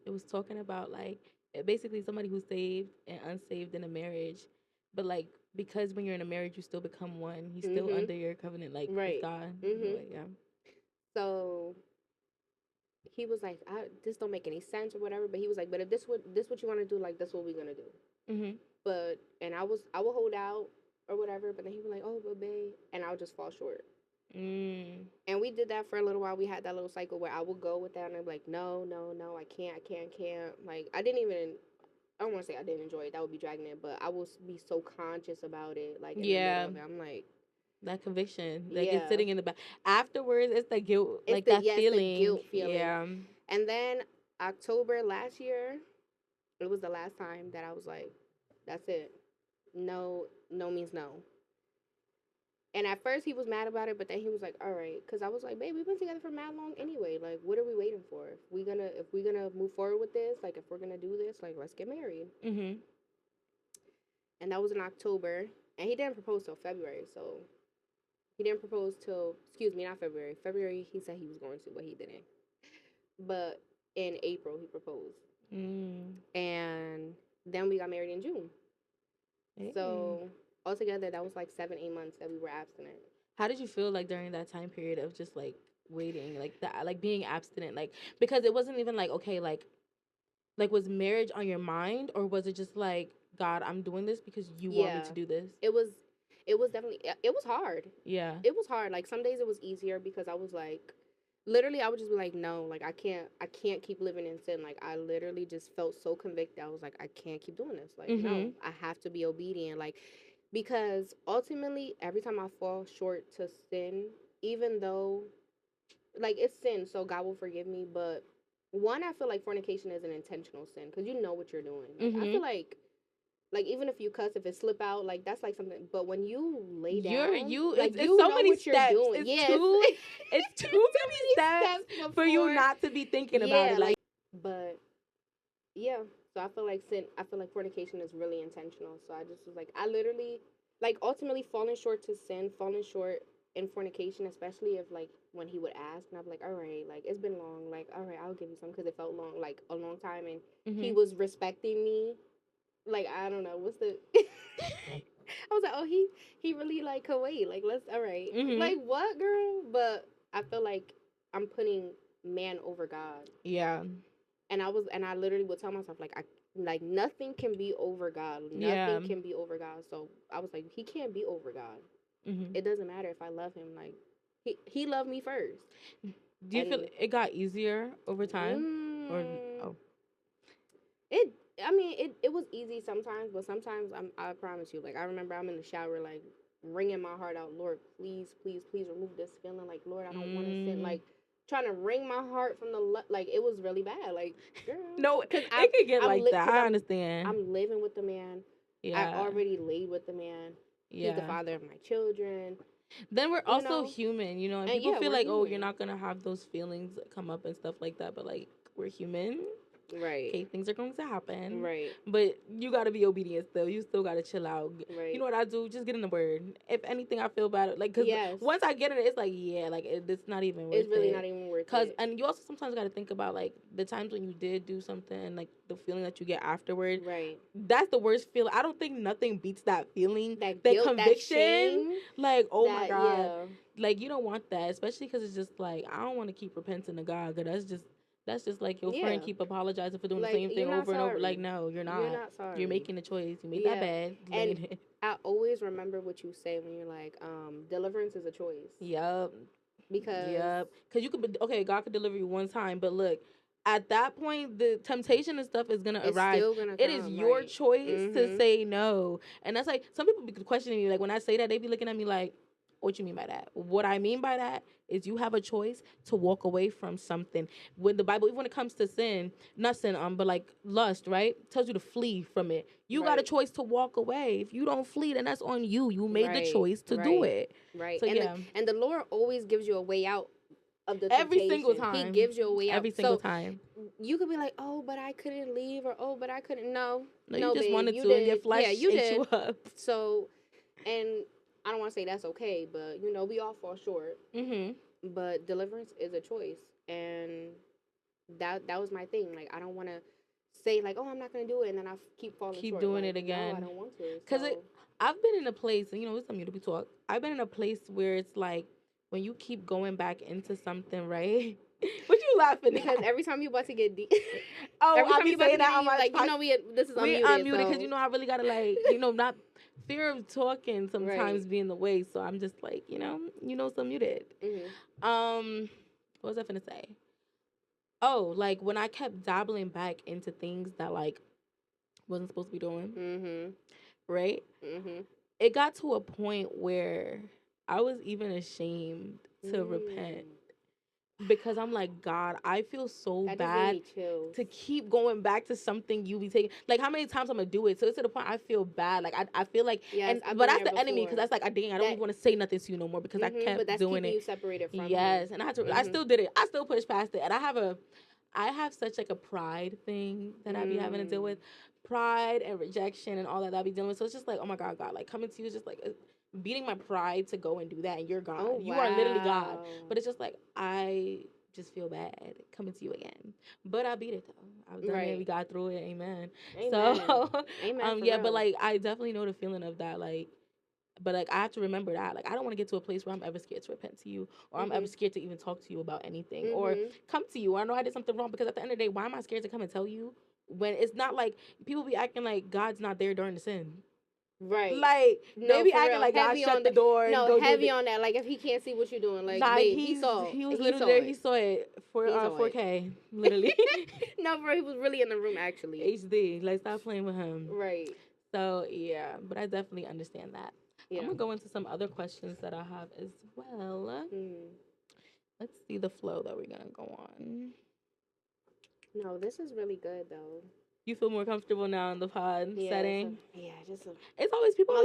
Speaker 1: it was talking about like basically somebody who's saved and unsaved in a marriage, but like because when you're in a marriage, you still become one. He's still
Speaker 2: mm-hmm,
Speaker 1: under your covenant, like with
Speaker 2: right,
Speaker 1: God.
Speaker 2: mm-hmm.
Speaker 1: Like, yeah.
Speaker 2: So he was like, "This don't make any sense or whatever." But he was like, "But if this what you want to do, like this what we gonna do."
Speaker 1: Mhm.
Speaker 2: But and I will hold out or whatever. But then he was like, "Oh, but babe," and I would just fall short.
Speaker 1: Mm.
Speaker 2: And we did that for a little while. We had that little cycle where I would go with that and I'd be like, no, no, no, I can't. Like I didn't even. I don't want to say I didn't enjoy it. That would be dragging it. But I would be so conscious about it, like in the middle
Speaker 1: Yeah.
Speaker 2: of it. I'm like,
Speaker 1: That conviction, like it's
Speaker 2: yeah.
Speaker 1: sitting in the back. Afterwards, it's the guilt,
Speaker 2: It's
Speaker 1: like that
Speaker 2: the
Speaker 1: feeling.
Speaker 2: guilt feeling.
Speaker 1: Yeah.
Speaker 2: And then October last year, it was the last time that I was like, that's it. No, no means no. And at first he was mad about it, but then he was like, "All right," because I was like, "Babe, we've been together for mad long anyway. Like, what are we waiting for? If we gonna move forward with this, like, if we're gonna do this, like, let's get married."
Speaker 1: Mhm.
Speaker 2: And that was in October, and he didn't propose till February. So he didn't propose till not February. February he said he was going to, but he didn't. But in April he proposed,
Speaker 1: Mm.
Speaker 2: and then we got married in June.
Speaker 1: Hey.
Speaker 2: So altogether, that was like 7, 8 months that we were abstinent.
Speaker 1: How did you feel like during that time period of just like waiting, like that, like being abstinent, like because it wasn't even like okay, like was marriage on your mind, or was it just like God, I'm doing this because you want me
Speaker 2: Yeah,
Speaker 1: to do this?
Speaker 2: it was. It was definitely. It was hard.
Speaker 1: Yeah.
Speaker 2: It was hard. Like some days it was easier because I was like, literally, I would just be like, no, like I can't. I can't keep living in sin. Like I literally just felt so convicted. I was like, I can't keep doing this. Like no,
Speaker 1: Mhm.
Speaker 2: I have to be obedient. Like because ultimately, every time I fall short to sin, even though like it's sin, so God will forgive me. But one, I feel like fornication is an intentional sin because you know what you're doing. Like I feel
Speaker 1: Mhm.
Speaker 2: like even if you cuss, if it slip out, like that's like something. But when you lay
Speaker 1: You're
Speaker 2: down,
Speaker 1: you.
Speaker 2: like
Speaker 1: It's
Speaker 2: you
Speaker 1: so
Speaker 2: know
Speaker 1: many
Speaker 2: what you're
Speaker 1: steps.
Speaker 2: doing.
Speaker 1: It's
Speaker 2: Yeah,
Speaker 1: too.
Speaker 2: it's,
Speaker 1: It's too
Speaker 2: it's
Speaker 1: many
Speaker 2: too many
Speaker 1: steps
Speaker 2: steps
Speaker 1: for you
Speaker 2: before.
Speaker 1: not to be thinking about
Speaker 2: Yeah,
Speaker 1: it. Like
Speaker 2: but yeah. So I feel like fornication is really intentional. So I just was like, I literally, like, ultimately falling short to sin, falling short in fornication, especially if, like, when he would ask, and I'd be like, all right, like, it's been long, like, all right, I'll give you some, because it felt long, like, a long time, and he was respecting me. Like, I don't know, what's the... I was like, oh, he really, like, could wait. Like, let's, all right. Like, what, girl? But I feel like I'm putting man over God.
Speaker 1: Yeah.
Speaker 2: And I literally would tell myself, like, nothing can be over God. Nothing can be over God. So I was like, he can't be over God. It doesn't matter if I love him. Like, he loved me first.
Speaker 1: Do you feel it got easier over time? Or
Speaker 2: it was easy sometimes, but sometimes I promise you, like, I remember I'm in the shower, like, wringing my heart out, Lord, please, please, please remove this feeling. Like, Lord, I don't want to sin. Like, trying to wring my heart from like, it was really bad. Like, girl,
Speaker 1: no, because it could get like that. I understand.
Speaker 2: I'm living with the man. Yeah, I already laid with the man. Yeah, he's the father of my children.
Speaker 1: Then we're also human, you know, and people feel like, oh, you're not gonna have those feelings come up and stuff like that, but like, we're human. Right. Okay, things are going to happen. Right. But you got to be obedient still. You still got to chill out. Right. You know what I do? Just get in the word. If anything, I feel bad. Like, because once I get in it, it's like, yeah, like, it's not even worth it. It's really not even worth it. And you also sometimes got to think about, like, the times when you did do something and, like, the feeling that you get afterward. Right. That's the worst feeling. I don't think nothing beats that feeling. That guilt, conviction. That shame, like, oh, my God. Yeah. Like, you don't want that, especially because it's just, like, I don't want to keep repenting to God, because that's just like your friend keep apologizing for doing the same thing over and over. Like, no, you're not. You're not sorry. You're making a choice. You made that bad.
Speaker 2: And I always remember what you say when you're like, deliverance is a choice.
Speaker 1: Yep. Because you could be, okay, God could deliver you one time, but look, at that point, the temptation and stuff is gonna arise. Still gonna come, is your choice to say no. And that's like, some people be questioning me. Like, when I say that, they be looking at me like, what you mean by that? What I mean by that is you have a choice to walk away from something. When the Bible, even when it comes to sin, not sin, but like lust, right? Tells you to flee from it. You got a choice to walk away. If you don't flee, then that's on you. You made the choice to do it. Right. So,
Speaker 2: and the Lord always gives you a way out of the
Speaker 1: every single time.
Speaker 2: He gives you a way out
Speaker 1: every single time.
Speaker 2: You could be like, oh, but I couldn't leave, or oh, but I couldn't. No,
Speaker 1: you just wanted to, and your flesh ate you up.
Speaker 2: So, and I don't want to say that's okay, but, you know, we all fall short. But deliverance is a choice. And that was my thing. Like, I don't want to say, like, oh, I'm not going to do it, and then I keep falling short.
Speaker 1: Keep doing it again.
Speaker 2: No, I don't want to.
Speaker 1: Because I've been in a place, and, you know, it's something to be taught. I've been in a place where it's like, when you keep going back into something, right? What you laughing
Speaker 2: because
Speaker 1: at?
Speaker 2: every time you about to get deep.
Speaker 1: I'll be saying that on my
Speaker 2: like, you know, this is unmuted.
Speaker 1: We unmuted because, you know, I really got to, like, you know, not... fear of talking sometimes be in the way, so I'm just like, you know, so muted. What was I finna say? Oh, like, when I kept dabbling back into things that, like, wasn't supposed to be doing, right? It got to a point where I was even ashamed to repent. Because I'm like, God, I feel so bad to keep going back to something you be taking. Like, how many times I'm gonna do it? So it's to the point I feel bad. Like, I feel like, but that's the enemy, because that's like, dang, I don't even want to say nothing to you no more, because I kept doing it.
Speaker 2: You separated from
Speaker 1: him. And I had to. I still did it. I still pushed past it, and I have such like a pride thing that I be having to deal with, pride and rejection and all that I be dealing with. So it's just like, oh my God, like, coming to you is just like beating my pride to go and do that, and you're God. Oh, you are literally God. But it's just like, I just feel bad coming to you again. But I beat it though. I've done it. We got through it. Amen. So,
Speaker 2: Amen.
Speaker 1: But like, I definitely know the feeling of that. Like, but like, I have to remember that. Like, I don't want to get to a place where I'm ever scared to repent to you, or I'm ever scared to even talk to you about anything, or come to you. I know I did something wrong, because at the end of the day, why am I scared to come and tell you when it's not like people be acting like God's not there during the sin.
Speaker 2: Right.
Speaker 1: Like, they be acting like God shut the door.
Speaker 2: No, and heavy on that. Like, if he can't see what you're doing, like, babe, he saw.
Speaker 1: He was literally there. He saw it for 4K, literally.
Speaker 2: No, bro, he was really in the room, actually.
Speaker 1: HD. Like, stop playing with him.
Speaker 2: Right.
Speaker 1: So, yeah. But I definitely understand that. Yeah. I'm going to go into some other questions that I have as well. Let's see the flow that we're going to go on.
Speaker 2: No, this is really good, though.
Speaker 1: You feel more comfortable now in the pod setting?
Speaker 2: Just
Speaker 1: it's always people.
Speaker 2: My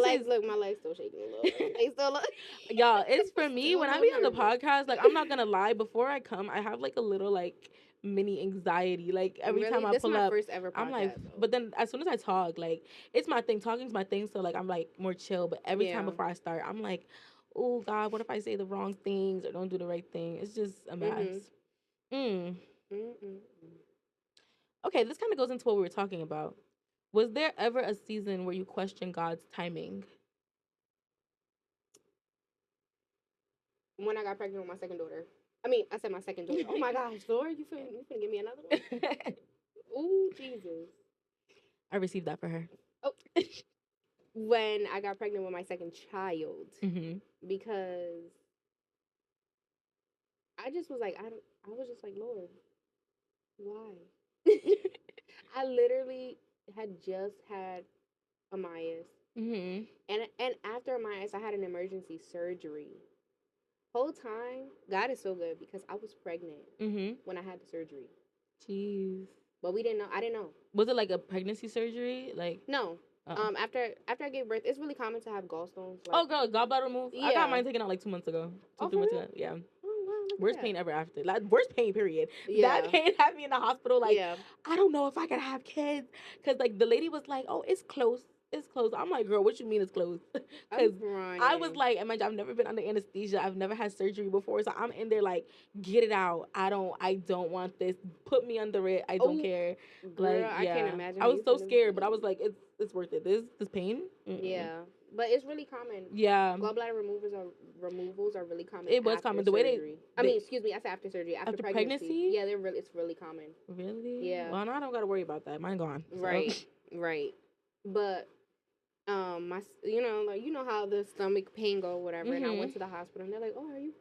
Speaker 2: legs still shaking a little. They still look.
Speaker 1: Y'all, it's for me when I be on the podcast. Like, I'm not gonna lie. Before I come, I have like a little like mini anxiety. Like every
Speaker 2: Really?
Speaker 1: time I
Speaker 2: This is
Speaker 1: pull
Speaker 2: my
Speaker 1: up,
Speaker 2: first ever
Speaker 1: I'm like,
Speaker 2: podcast, though.
Speaker 1: but then as soon as I talk, like it's my thing. Talking's my thing, so like I'm like more chill. But every time
Speaker 2: Yeah.
Speaker 1: before I start, I'm like, oh God, what if I say the wrong things or don't do the right thing? It's just a mess. Mm.
Speaker 2: Mm-mm.
Speaker 1: Okay, this kind of goes into what we were talking about. Was there ever a season where you questioned God's timing?
Speaker 2: When I got pregnant with my second daughter. I mean, I said my second daughter. Oh my gosh, Lord, you finna give me another one? Ooh, Jesus.
Speaker 1: I received that for her.
Speaker 2: Oh, when I got pregnant with my second child,
Speaker 1: Mm-hmm.
Speaker 2: because I just was like, I was just like, Lord, why? I literally had just had Amias,
Speaker 1: Mm-hmm.
Speaker 2: and after Amias, I had an emergency surgery. Whole time, God is so good because I was pregnant
Speaker 1: Mm-hmm.
Speaker 2: when I had the surgery,
Speaker 1: Jeez.
Speaker 2: but we didn't know. I didn't know.
Speaker 1: Was it like a pregnancy surgery? Like,
Speaker 2: No.
Speaker 1: oh.
Speaker 2: After I gave birth, it's really common to have gallstones. Like,
Speaker 1: Oh, girl, gallbladder removed. I got
Speaker 2: yeah.
Speaker 1: mine taken out like 2 months ago.
Speaker 2: Oh,
Speaker 1: 3
Speaker 2: for
Speaker 1: months
Speaker 2: real?
Speaker 1: ago. Yeah.
Speaker 2: Oh wow, look at
Speaker 1: Worst
Speaker 2: that.
Speaker 1: pain ever after. Like, worst pain, period.
Speaker 2: Yeah.
Speaker 1: That pain had me in the hospital. Like,
Speaker 2: Yeah.
Speaker 1: I don't know if I can have kids. Because, like, the lady was like, oh, it's close. It's close. I'm like, girl, what you mean it's close? Because
Speaker 2: I'm crying.
Speaker 1: I was like, imagine, I've never been under anesthesia. I've never had surgery before. So I'm in there like, get it out. I don't want this. Put me under it. I don't care.
Speaker 2: Girl,
Speaker 1: Like,
Speaker 2: I
Speaker 1: yeah.
Speaker 2: can't imagine.
Speaker 1: I
Speaker 2: how
Speaker 1: was
Speaker 2: you
Speaker 1: so
Speaker 2: finna
Speaker 1: scared, but I
Speaker 2: be.
Speaker 1: was like, it's worth it. This pain. Mm-mm.
Speaker 2: Yeah, but it's really common.
Speaker 1: Yeah.
Speaker 2: Gallbladder removals are really common.
Speaker 1: It was
Speaker 2: after
Speaker 1: common. The way
Speaker 2: surgery. I mean, excuse me. I said after surgery. After pregnancy. Yeah, it's really common.
Speaker 1: Really?
Speaker 2: Yeah.
Speaker 1: Well, now I don't got to worry about that. Mine gone. So.
Speaker 2: Right. Right. But my like how the stomach pain go whatever, and I went to the hospital and they're like, oh, are you?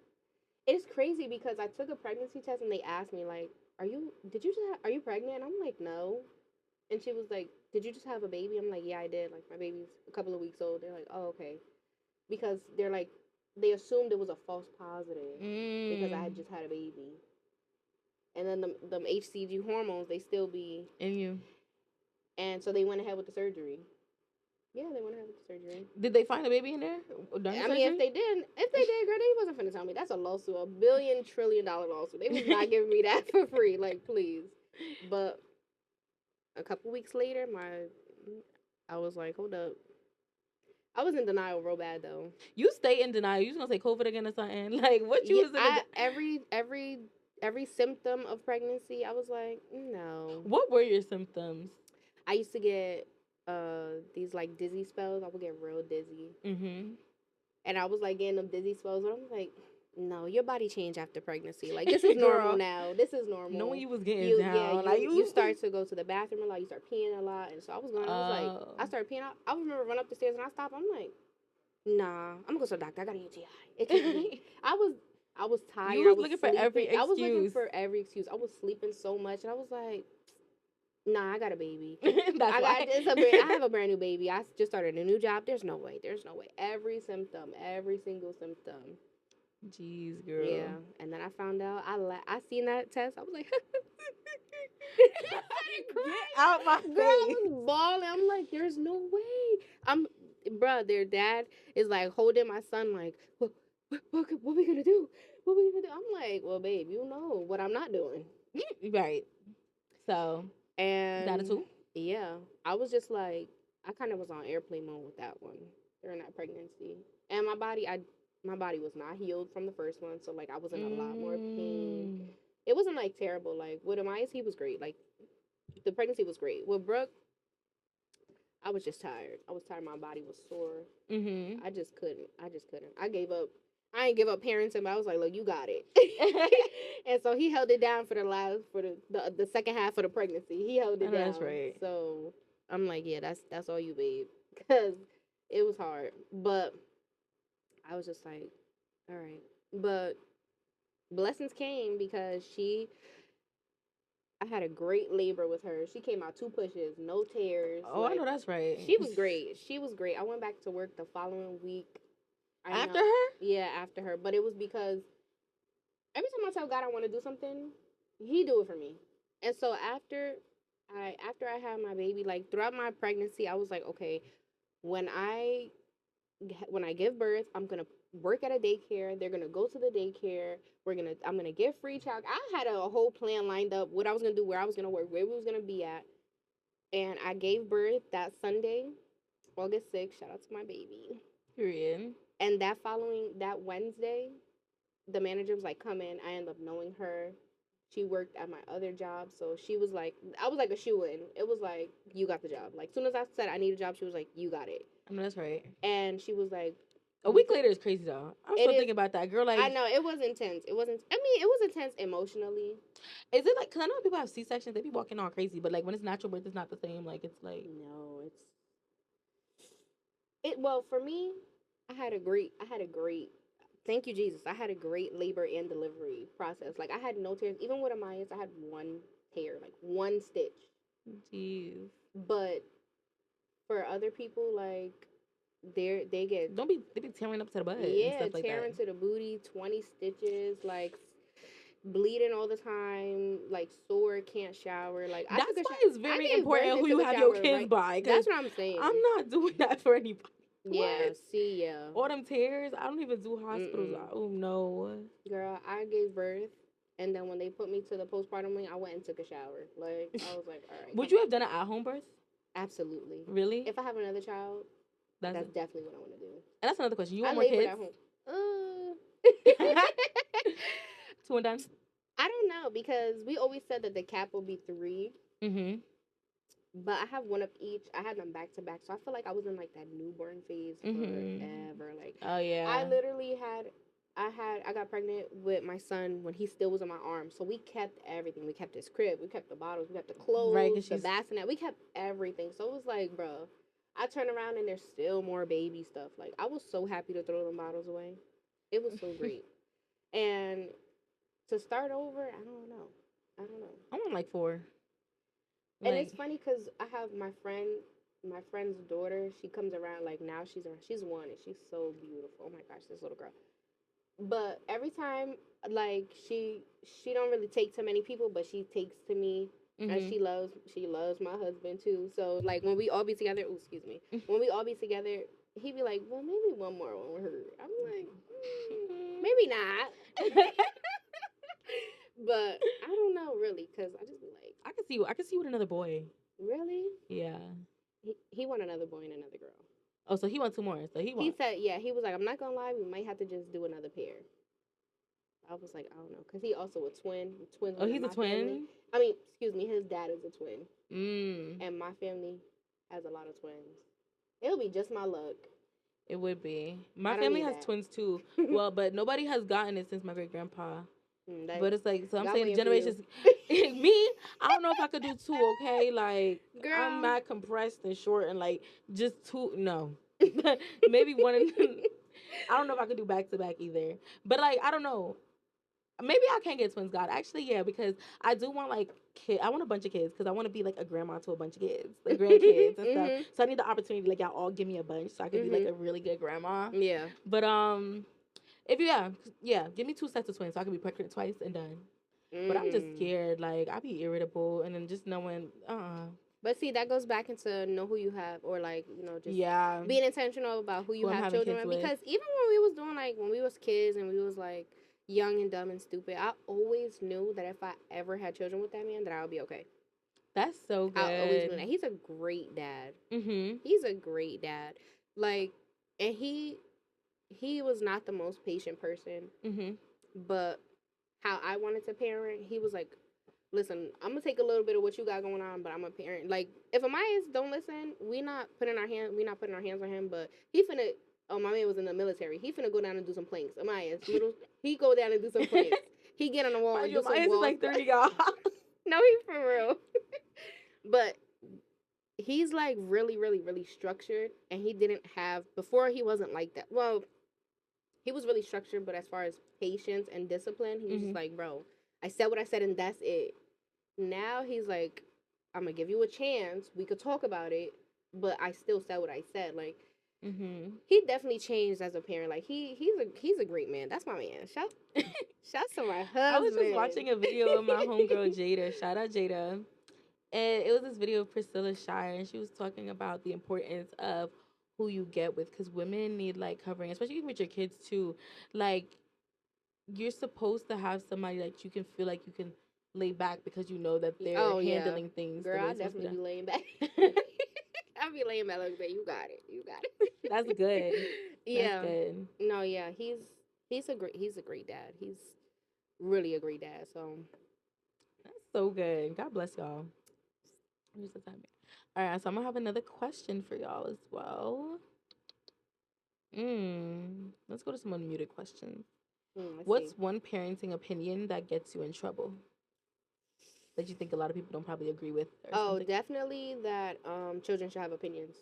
Speaker 2: It's crazy because I took a pregnancy test and they asked me like, are you pregnant? And I'm like, no. And she was like, did you just have a baby? I'm like, yeah, I did. Like, my baby's a couple of weeks old. They're like, oh, okay. Because they're like, they assumed it was a false positive because I had just had a baby. And then them HCG hormones, they still be
Speaker 1: in you.
Speaker 2: And so they went ahead with the surgery. Yeah, they went ahead with the surgery.
Speaker 1: Did they find a baby in there?
Speaker 2: I mean, if they did, girl, they wasn't finna tell me. That's a lawsuit, $1 billion trillion lawsuit. They was not giving me that for free. Like, please. But a couple weeks later, I was like, hold up. I was in denial real bad though.
Speaker 1: You stay in denial. You was gonna say COVID again or something? Like what you was in?
Speaker 2: Every symptom of pregnancy, I was like, no.
Speaker 1: What were your symptoms?
Speaker 2: I used to get these like dizzy spells. I would get real dizzy.
Speaker 1: Mm-hmm.
Speaker 2: And I was like getting them dizzy spells, but I'm like, no, your body changed after pregnancy. Like this is normal now. This is normal.
Speaker 1: Knowing you was getting down,
Speaker 2: you start to go to the bathroom a lot. You start peeing a lot, and so I was going. I started peeing. I remember running up the stairs and I stopped. I'm like, nah, I'm gonna go to the doctor. I got a UTI. It can't be. I was tired.
Speaker 1: You was looking for every excuse.
Speaker 2: I was looking for every excuse. I was sleeping so much, and I was like, nah, I got a baby. I have a brand new baby. I just started a new job. There's no way. Every single symptom.
Speaker 1: Jeez, girl.
Speaker 2: Yeah, and then I found out. I seen that test. I was like,
Speaker 1: get out my face.
Speaker 2: Girl, I was bawling. I'm like, there's no way. Their dad is like holding my son, like, what we gonna do? What we gonna do? I'm like, well, babe, you know what I'm not doing.
Speaker 1: Right. So,
Speaker 2: and
Speaker 1: that a tool?
Speaker 2: Yeah, I was just like, I kind of was on airplane mode with that one during that pregnancy, and my body was not healed from the first one, so like I was in a lot more pain. It wasn't like terrible. Like with Amias, he was great. Like the pregnancy was great. With Brooke, I was just tired. I was tired. My body was sore. I just couldn't. I gave up. I ain't give up parenting, but I was like, look, you got it. And so he held it down for the second half of the pregnancy. He held it down.
Speaker 1: That's right.
Speaker 2: So I'm like, yeah, that's all you, babe, because it was hard. But I was just like, all right. But blessings came because I had a great labor with her. She came out 2 pushes, no tears.
Speaker 1: Oh, like, I know that's right.
Speaker 2: She was great. I went back to work the following week.
Speaker 1: After her?
Speaker 2: Yeah, after her. But it was because every time I tell God I want to do something, He do it for me. And so after I had my baby, like throughout my pregnancy, I was like, okay, when I give birth, I'm gonna work at a daycare. They're gonna go to the daycare. I'm gonna get free child. I had a whole plan lined up, what I was gonna do, where I was gonna work, where we was gonna be at. And I gave birth that Sunday, August 6th. Shout out to my baby.
Speaker 1: Period.
Speaker 2: And that Wednesday, the manager was like, come in. I ended up knowing her. She worked at my other job. So she was like, I was like a shoe in. It was like, you got the job. Like, as soon as I said I need a job, she was like, you got it.
Speaker 1: I know that's right.
Speaker 2: And she was like,
Speaker 1: a week later is crazy though. I'm still thinking about that girl. Like,
Speaker 2: I know it was intense. It wasn't. I mean, it was intense emotionally.
Speaker 1: Is it like? Cause I know people have C-sections. They be walking all crazy, but like when it's natural birth, it's not the same. Like it's like
Speaker 2: no, it. Well, for me, I had a great. Thank you, Jesus. I had a great labor and delivery process. Like I had no tears. Even with Amaya's, I had one tear, like one stitch.
Speaker 1: Jeez.
Speaker 2: But for other people, like they get
Speaker 1: they be tearing up to the butt.
Speaker 2: Yeah,
Speaker 1: and stuff like
Speaker 2: tearing
Speaker 1: that.
Speaker 2: to the booty, 20 stitches, like bleeding all the time, like sore, can't shower. Like
Speaker 1: that's why it's very important who you have your kids by.
Speaker 2: That's what I'm saying.
Speaker 1: I'm not doing that for anybody.
Speaker 2: Yeah, see, yeah.
Speaker 1: All them tears, I don't even do hospitals. Oh no.
Speaker 2: Girl, I gave birth, and then when they put me to the postpartum wing, I went and took a shower. Like I was like, all right.
Speaker 1: Would you have done an at-home birth?
Speaker 2: Absolutely.
Speaker 1: Really?
Speaker 2: If I have another child, that's definitely what I want to do.
Speaker 1: And that's another question. You want more kids?
Speaker 2: At home.
Speaker 1: 2 and done?
Speaker 2: I don't know, because we always said that the cap will be 3.
Speaker 1: Mm-hmm.
Speaker 2: But I have one of each. I had them back to back, so I feel like I was in like that newborn phase forever. Like,
Speaker 1: oh yeah,
Speaker 2: I literally I got pregnant with my son when he still was in my arms. So we kept everything. We kept his crib. We kept the bottles. We kept the clothes. Right, the bassinet. We kept everything. So it was like, bro, I turn around and there's still more baby stuff. Like, I was so happy to throw them bottles away. It was so great. And to start over, I don't know.
Speaker 1: I want like 4.
Speaker 2: And it's funny because I have my friend's daughter. She comes around, like, now she's 1 and she's so beautiful. Oh my gosh, this little girl. But every time, like, she don't really take to many people, but she takes to me. And she loves my husband too. So like when we all be together, when we all be together, he'd be like, well, maybe one more one with her. I'm like, maybe not. But I don't know really, because I just be like,
Speaker 1: I can see with another boy.
Speaker 2: Really?
Speaker 1: Yeah.
Speaker 2: He want another boy and another girl.
Speaker 1: Oh, so he wants 2 more. So
Speaker 2: he said, yeah, he was like, I'm not gonna lie, we might have to just do another pair. I was like, I don't know, because he also a twin. Twins.
Speaker 1: Oh, he's a twin?
Speaker 2: Family. I mean, excuse me, his dad is a twin.
Speaker 1: Mm.
Speaker 2: And my family has a lot of twins. It'll be just my luck.
Speaker 1: It would be. My family has twins too. Well, but nobody has gotten it since my great grandpa. But it's like, so I'm saying the generations. Me, I don't know if I could do 2. Okay, like, girl, I'm not compressed and short and like just 2. No, maybe 1. I don't know if I could do back to back either. But like, I don't know. Maybe I can get twins, God. Actually, yeah, because I do want like I want a bunch of kids because I want to be like a grandma to a bunch of kids, like grandkids and stuff. So I need the opportunity, like y'all all give me a bunch, so I can be like a really good grandma. Yeah. But if give me 2 sets of twins, so I can be pregnant twice and done. But I'm just scared. Like I be irritable, and then just knowing.
Speaker 2: But see, that goes back into know who you have, or like, you know, just being intentional about who you have children with. Because even when we was doing, like, when we was kids and we was like young and dumb and stupid, I always knew that if I ever had children with that man, that I would be okay.
Speaker 1: That's so good.
Speaker 2: I always knew that. He's a great dad. He's a great dad. Like, and he was not the most patient person. But how I wanted to parent, he was like, listen, I'm gonna take a little bit of what you got going on, but I'm a parent. Like, if Amaya don't listen, we not putting our hands on him. But he finna. Oh, my man was in the military. He finna go down and do some planks. Amaya's little. He go down and do some planks. He get on the wall and do some walls. Like 30, y'all. No, he for real. But he's like really, really, really structured, and he didn't have before. He wasn't like that. Well, he was really structured, but as far as patience and discipline, he was just like, bro, I said what I said, and that's it. Now he's like, I'm gonna give you a chance. We could talk about it, but I still said what I said. Like, he definitely changed as a parent. Like, he's a great man. That's my man. Shout to my husband.
Speaker 1: I was just watching a video of my homegirl Jada. Shout out Jada. And it was this video of Priscilla Shire, and she was talking about the importance of who you get with, because women need like covering, especially with your kids too. Like, you're supposed to have somebody that you can feel like you can lay back because you know that they're
Speaker 2: Oh yeah,
Speaker 1: handling things the
Speaker 2: girl,
Speaker 1: way
Speaker 2: I
Speaker 1: it's supposed to be
Speaker 2: definitely be
Speaker 1: done.
Speaker 2: laying back. I'll be laying back like, "Babe, you got it, you got
Speaker 1: That's good.
Speaker 2: it."
Speaker 1: That's
Speaker 2: Yeah,
Speaker 1: good.
Speaker 2: no, yeah, he's a great dad. He's really a great dad. So
Speaker 1: That's so good. God bless y'all. Here's the time. All right, so I'm gonna have another question for y'all as well. Let's go to some unmuted questions.
Speaker 2: let's see.
Speaker 1: What's one parenting opinion that gets you in trouble that you think a lot of people don't probably agree with or
Speaker 2: Oh,
Speaker 1: something?
Speaker 2: definitely that children should have opinions.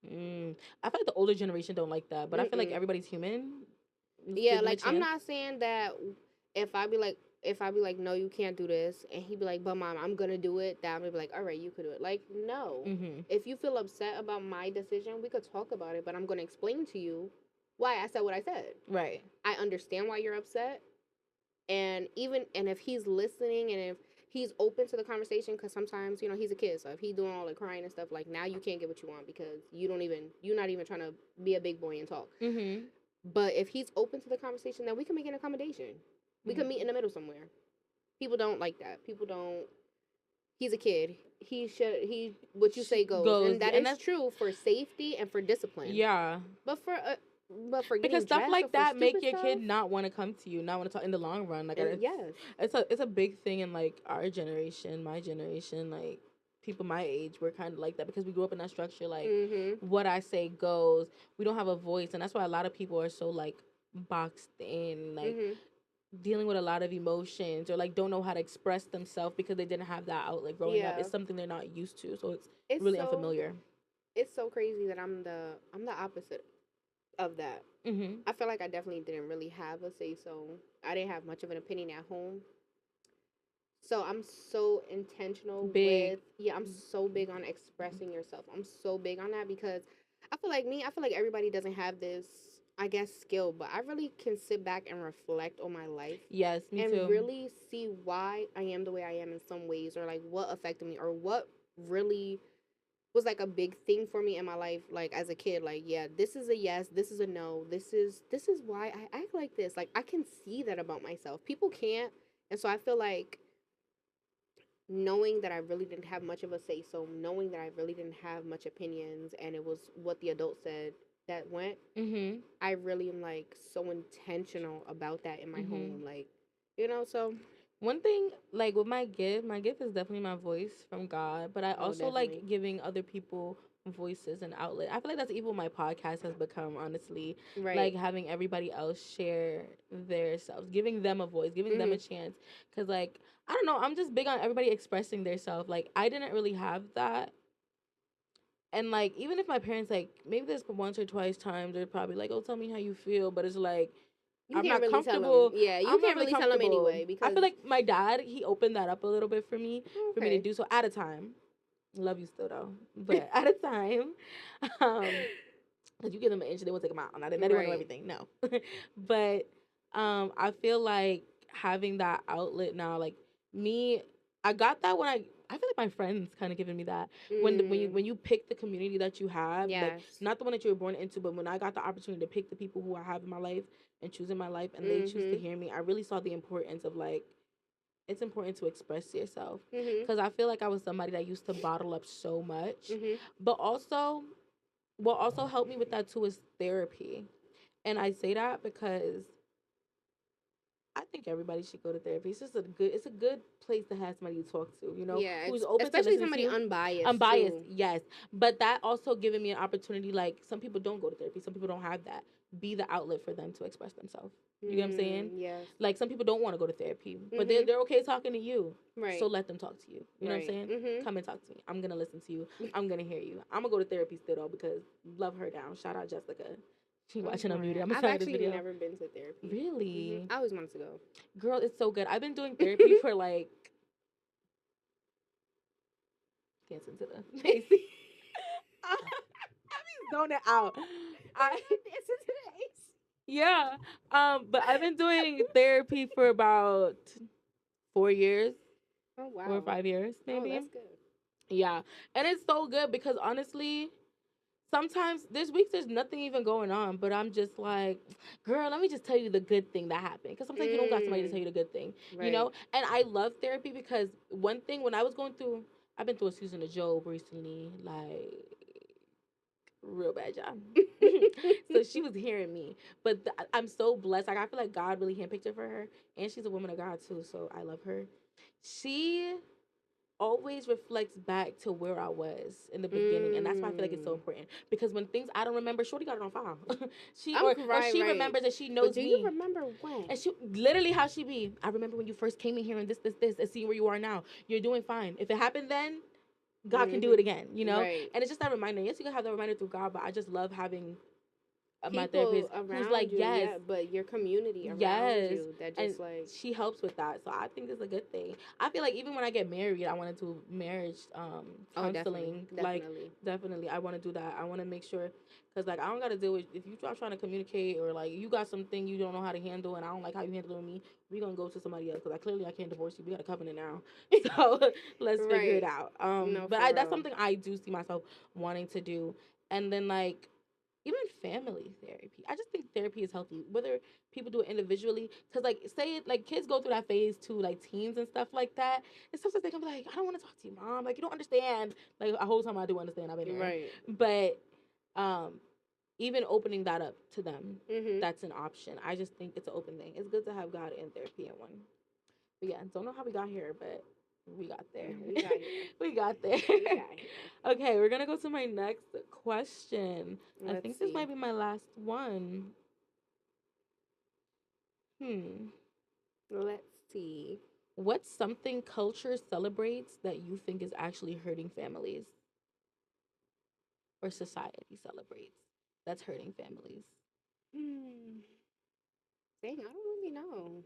Speaker 1: I feel like the older generation don't like that, but I feel like
Speaker 2: Mm-mm.
Speaker 1: everybody's human. Let's
Speaker 2: Yeah,
Speaker 1: give them a
Speaker 2: like I'm
Speaker 1: chance.
Speaker 2: not saying that if I be like, no, you can't do this, and he'd be like, but mom, I'm gonna do it. That I'm gonna be like, all right, you could do it. Like, no.
Speaker 1: Mm-hmm.
Speaker 2: If you feel upset about my decision, we could talk about it, but I'm gonna explain to you why I said what I said.
Speaker 1: Right.
Speaker 2: I understand why you're upset, and if he's listening and if he's open to the conversation, because sometimes he's a kid, so if he's doing all the crying and stuff, like, now you can't get what you want because you're not even trying to be a big boy and talk.
Speaker 1: Mm-hmm.
Speaker 2: But if he's open to the conversation, then we can make an accommodation. We can meet in the middle somewhere. People don't like that. People don't. He's a kid. What you say goes, and that is true for safety and for discipline.
Speaker 1: Yeah.
Speaker 2: But for getting
Speaker 1: Because stuff
Speaker 2: dressed or
Speaker 1: like
Speaker 2: for
Speaker 1: that make
Speaker 2: stupid
Speaker 1: your kid
Speaker 2: stuff,
Speaker 1: not want to come to you, not want to talk in the long run. Like,
Speaker 2: yes,
Speaker 1: it's a big thing in like our generation, my generation, like people my age. We're kind of like that because we grew up in that structure. Like, what I say goes. We don't have a voice, and that's why a lot of people are so like boxed in, like dealing with a lot of emotions, or like don't know how to express themselves because they didn't have that outlet growing up.
Speaker 2: Yeah.
Speaker 1: It's something they're not used to, so it's
Speaker 2: it's
Speaker 1: really
Speaker 2: so
Speaker 1: unfamiliar.
Speaker 2: it's so crazy that I'm the opposite of that. I feel like I definitely didn't really have a say so. I didn't have much of an opinion at home. So I'm so intentional
Speaker 1: Big.
Speaker 2: with, yeah, I'm so big on expressing yourself. I'm so big on that because I feel like everybody doesn't have this, I guess, skill, but I really can sit back and reflect on my life
Speaker 1: Yes, me
Speaker 2: and
Speaker 1: too.
Speaker 2: really see why I am the way I am in some ways, or like what affected me, or what really was like a big thing for me in my life, like as a kid. Like, yeah, this is a yes, this is a no, this is why I act like this. Like, I can see that about myself. People can't. And so I feel like knowing that I really didn't have much of a say so, knowing that I really didn't have much opinions, and it was what the adult said that went, I really am like so intentional about that in my home. Like, so.
Speaker 1: One thing, like with my gift is definitely my voice from God, but I
Speaker 2: Oh,
Speaker 1: also
Speaker 2: definitely.
Speaker 1: like giving other people voices and outlet. I feel like that's even what my podcast has become, honestly.
Speaker 2: Right.
Speaker 1: Like having everybody else share their selves, giving them a voice, giving them a chance. Cause like, I don't know, I'm just big on everybody expressing their self. Like, I didn't really have that. And like, even if my parents, like, maybe there's once or twice times they're probably like, oh, tell me how you feel, but it's like,
Speaker 2: You
Speaker 1: I'm
Speaker 2: can't
Speaker 1: not
Speaker 2: really tell them.
Speaker 1: comfortable.
Speaker 2: Yeah, you
Speaker 1: I'm not
Speaker 2: can't
Speaker 1: really
Speaker 2: really tell them
Speaker 1: comfortable.
Speaker 2: anyway
Speaker 1: I
Speaker 2: because.
Speaker 1: feel like my dad, he opened that up a little bit for me, for me to
Speaker 2: Okay.
Speaker 1: do so at a time. Love you still though, but at a time, because you give them an inch, they won't take them out. Not that they want to know
Speaker 2: Right.
Speaker 1: everything, no. But I feel like having that outlet now, like me, I got that when I feel like my friends kind of giving me that when you pick the community that you have, like
Speaker 2: Yes.
Speaker 1: not the one that you were born into, but when I got the opportunity to pick the people who I have in my life and choose in my life, and they choose to hear me, I really saw the importance of like, it's important to express yourself, because I feel like I was somebody that used to bottle up so much, but also what also helped me with that too is therapy. And I say that because I think everybody should go to therapy. It's a good place to have somebody to talk to,
Speaker 2: Yeah,
Speaker 1: who's open to
Speaker 2: especially
Speaker 1: listen
Speaker 2: somebody
Speaker 1: to you.
Speaker 2: unbiased.
Speaker 1: Unbiased,
Speaker 2: Too.
Speaker 1: yes. But that also giving me an opportunity, like some people don't go to therapy, some people don't have that. Be the outlet for them to express themselves. You get what I'm saying?
Speaker 2: Yes.
Speaker 1: Like some people don't want to go to therapy, but they're okay talking to you.
Speaker 2: Right.
Speaker 1: So let them talk to you. You know what I'm saying? Come and talk to me. I'm gonna listen to you. I'm gonna hear you. I'm gonna go to therapy still though, because love her down. Shout out Jessica. She watching Unmuted. I'm gonna
Speaker 2: I've
Speaker 1: tell her this
Speaker 2: actually
Speaker 1: video.
Speaker 2: never been to therapy.
Speaker 1: Really?
Speaker 2: I always wanted to go.
Speaker 1: Girl, it's so good. I've been doing therapy for like dancing to the AC. I be zoning out.
Speaker 2: Dancing to the AC.
Speaker 1: Yeah. But I've been doing therapy for about 4 years.
Speaker 2: Oh wow.
Speaker 1: 4 or 5 years, maybe.
Speaker 2: Oh, that's good.
Speaker 1: Yeah. And it's so good because honestly, sometimes there's weeks there's nothing even going on, but I'm just like, girl, let me just tell you the good thing that happened. Because sometimes you don't got somebody to tell
Speaker 2: Mm,
Speaker 1: you the good thing, you
Speaker 2: right.
Speaker 1: know? And I love therapy because one thing when I was going through, I've been through a season of Job recently, like real bad job. So she was hearing me, but I'm so blessed. Like I feel like God really handpicked her for her, and she's a woman of God too. So I love her. She always reflects back to where I was in the beginning, and that's why I feel like it's so
Speaker 2: Mm.
Speaker 1: important. Because when things I don't remember, Shorty got it on file. She
Speaker 2: I'm
Speaker 1: or
Speaker 2: right,
Speaker 1: she
Speaker 2: right.
Speaker 1: remembers and she
Speaker 2: But
Speaker 1: knows
Speaker 2: do you
Speaker 1: me.
Speaker 2: remember when?
Speaker 1: And she literally how she be. I remember when you first came in here and this, and see where you are now. You're doing fine. If it happened then, God can do it again. You know.
Speaker 2: Right.
Speaker 1: And it's just that reminder. Yes, you can have that reminder through God, but I just love having my
Speaker 2: People
Speaker 1: therapist who's like,
Speaker 2: around you,
Speaker 1: yes,
Speaker 2: yeah, but your community around
Speaker 1: yes,
Speaker 2: you that
Speaker 1: and
Speaker 2: just like,
Speaker 1: she helps with that. So I think it's a good thing. I feel like even when I get married, I want to do marriage
Speaker 2: oh, definitely,
Speaker 1: counseling. Like
Speaker 2: definitely.
Speaker 1: definitely, I want to do that. I want to make sure because like I don't got to deal with if you try trying to communicate or like you got something you don't know how to handle and I don't like how you handle it with me. We gonna go to somebody else because I can't divorce you. We got a covenant now, so let's figure it
Speaker 2: Right.
Speaker 1: out.
Speaker 2: No,
Speaker 1: But
Speaker 2: for
Speaker 1: that's
Speaker 2: real.
Speaker 1: something I do see myself wanting to do, and then like even family therapy. I just think therapy is healthy, whether people do it individually. Cause like say it like kids go through that phase too, like teens and stuff like that. And sometimes they can be like, I don't want to talk to you, mom. Like you don't understand. Like a whole time I do understand. I've been there,
Speaker 2: Right.
Speaker 1: but um, even opening that up to them,
Speaker 2: Mhm.
Speaker 1: that's an option. I just think it's an open thing. It's good to have God and therapy in one. But yeah, don't know how we got here, but we got there.
Speaker 2: No, we got here.
Speaker 1: We got there.
Speaker 2: We got here.
Speaker 1: Okay, we're gonna go to my next question. I
Speaker 2: Let's
Speaker 1: think this
Speaker 2: see.
Speaker 1: might be my last one. Hmm.
Speaker 2: Let's see.
Speaker 1: What's something culture celebrates that you think is actually hurting families or society celebrates that's hurting families?
Speaker 2: Hmm. Dang, I don't really know.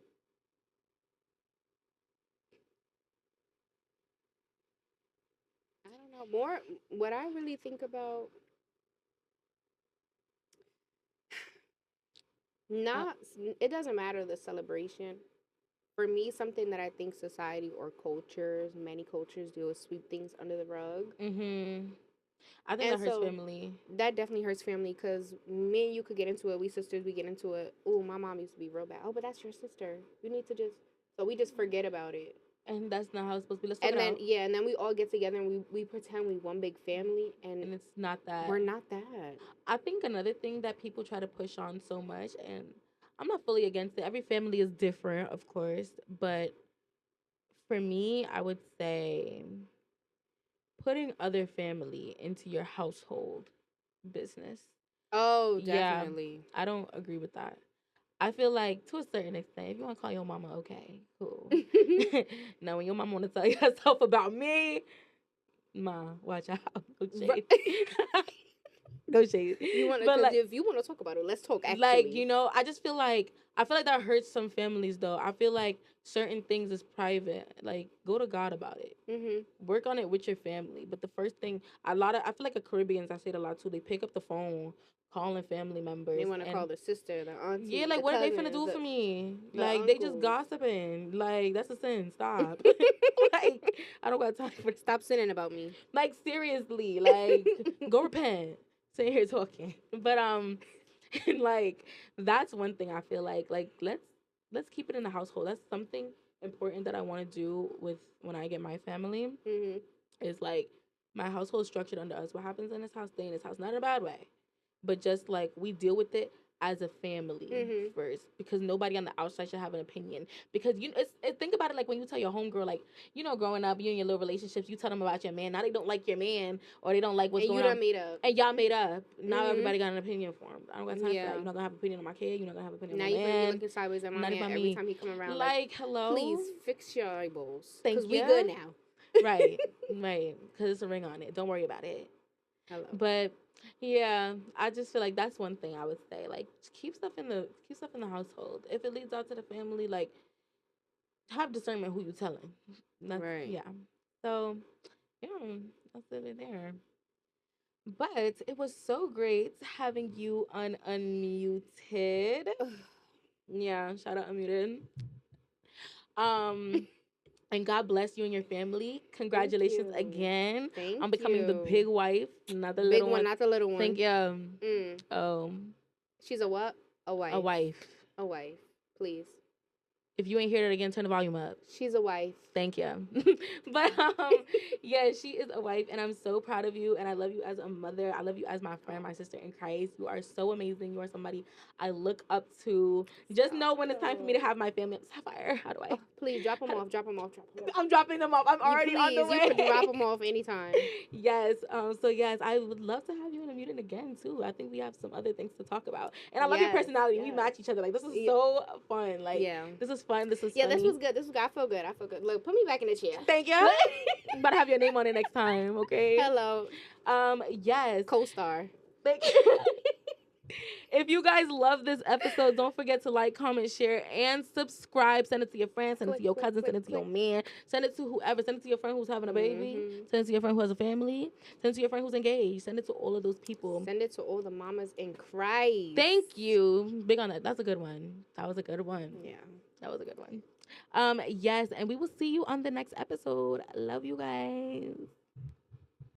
Speaker 2: I don't know. More what I really think about,
Speaker 1: Uh,
Speaker 2: not it doesn't matter the celebration. For me, something that I think society or cultures, many cultures do is sweep things under the rug.
Speaker 1: mm-hmm. I think
Speaker 2: And
Speaker 1: that hurts
Speaker 2: so
Speaker 1: family.
Speaker 2: that definitely hurts family because me and you could get into it. We sisters, we get into it. Oh, my mom used to be real bad. Oh, but that's your sister. You need to just, so we just forget about it.
Speaker 1: And that's not how it's supposed to be. Let's talk
Speaker 2: And
Speaker 1: it
Speaker 2: then,
Speaker 1: out.
Speaker 2: yeah, and then we all get together and we pretend we one big family and
Speaker 1: And it's not that.
Speaker 2: we're not that.
Speaker 1: I think another thing that people try to push on so much, and I'm not fully against it. Every family is different, of course, but for me, I would say putting other family into your household business.
Speaker 2: Oh,
Speaker 1: Yeah,
Speaker 2: definitely.
Speaker 1: I don't agree with that. I feel like to a certain extent, if you want to call your mama, okay, cool. Now, when your mama want to tell yourself about me, ma, watch out, no shade, no shade.
Speaker 2: You want to,
Speaker 1: But
Speaker 2: because
Speaker 1: like,
Speaker 2: if you want to talk about it, let's talk
Speaker 1: you
Speaker 2: actually.
Speaker 1: know, I just feel like that hurts some families though. I feel like certain things is private. Like, go to God about it.
Speaker 2: Hmm.
Speaker 1: Work on it with your family. But the first thing, I feel like a Caribbeans, I say it a lot too. They pick up the phone, calling family
Speaker 2: They
Speaker 1: members,
Speaker 2: want to
Speaker 1: and
Speaker 2: call the sister, the
Speaker 1: yeah,
Speaker 2: auntie,
Speaker 1: like
Speaker 2: the
Speaker 1: what are they finna
Speaker 2: cousins,
Speaker 1: do for me?
Speaker 2: the
Speaker 1: Like they just
Speaker 2: uncles.
Speaker 1: gossiping. Like that's a sin. Stop. Like I don't got time for this.
Speaker 2: Stop sinning about me.
Speaker 1: Like seriously, like go repent. Sitting here talking, but like that's one thing I feel like let's keep it in the household. That's something important that I want to do with when I get my family.
Speaker 2: Hmm.
Speaker 1: Is like my household is structured under us. What happens in this house, stay in this house. Not in a bad way, but just like we deal with it as a family
Speaker 2: Hmm.
Speaker 1: first, because nobody on the outside should have an opinion. Because think about it like when you tell your homegirl, like you know, growing up, you in your little relationships, you tell them about your man. Now they don't like your man, or they don't like what's
Speaker 2: And you
Speaker 1: going
Speaker 2: done
Speaker 1: on,
Speaker 2: made up.
Speaker 1: and y'all made up. Now
Speaker 2: Hmm.
Speaker 1: everybody got an opinion formed. I don't got time for that.
Speaker 2: Yeah.
Speaker 1: You're not gonna have an opinion on my kid. You're not gonna have an opinion
Speaker 2: Now
Speaker 1: on my
Speaker 2: you finna be
Speaker 1: man.
Speaker 2: looking sideways at my
Speaker 1: Not
Speaker 2: man
Speaker 1: about
Speaker 2: every
Speaker 1: me.
Speaker 2: time he come around.
Speaker 1: Like hello,
Speaker 2: Please fix your eyeballs, cause we
Speaker 1: thank
Speaker 2: good
Speaker 1: you.
Speaker 2: now.
Speaker 1: Right, right. Because it's a ring on it. Don't worry about it.
Speaker 2: Hello.
Speaker 1: But yeah, I just feel like that's one thing I would say. Like keep stuff in the household. If it leads out to the family, like have discernment who you telling. That's
Speaker 2: Right.
Speaker 1: yeah. So yeah, that's it there. But it was so great having you on unmuted. Yeah, shout out unmuted. Um And God bless you and your family. Congratulations
Speaker 2: you.
Speaker 1: again
Speaker 2: Thank
Speaker 1: on becoming the
Speaker 2: you.
Speaker 1: big wife, not the
Speaker 2: Big
Speaker 1: little
Speaker 2: one,
Speaker 1: one.
Speaker 2: not the little one.
Speaker 1: Thank you.
Speaker 2: Mm.
Speaker 1: Oh,
Speaker 2: She's a what? A wife.
Speaker 1: a wife.
Speaker 2: A wife. Please.
Speaker 1: If you ain't hear it again, turn the volume up.
Speaker 2: She's a wife.
Speaker 1: Thank you. But yeah, she is a wife, and I'm so proud of you, and I love you as a mother. I love you as my friend, my sister in Christ. You are so amazing. You are somebody I look up to. Just know when it's time for me to have my family. Sapphire, how do I?
Speaker 2: Oh, please drop them off. Drop them off. Drop them off.
Speaker 1: I'm dropping them off. I'm already on the way.
Speaker 2: You could drop them off anytime.
Speaker 1: Yes. So yes, I would love to have you in a meeting again too. I think we have some other things to talk about, and I love your personality. We match each other. Like this is so fun. Like this is fun. This is funny.
Speaker 2: This was good. This was good. I feel good. I feel good. Look, put me back in the chair.
Speaker 1: Thank you. I'm about to have your name on it next time. Okay.
Speaker 2: Hello.
Speaker 1: Yes.
Speaker 2: Co-star.
Speaker 1: Thank you. If you guys love this episode, don't forget to like, comment, share, and subscribe. Send it to your friends, send it to your cousin, send it to your man, send it to whoever. Send it to your friend who's having a baby. Send it to your friend who has a family. Send it to your friend who's engaged. Send it to all of those people.
Speaker 2: Send it to all the mamas in Christ.
Speaker 1: Thank you. Big on that. That's a good one. That was a good one.
Speaker 2: Yeah.
Speaker 1: That was a good one. Yes, and we will see you on the next episode. Love you guys.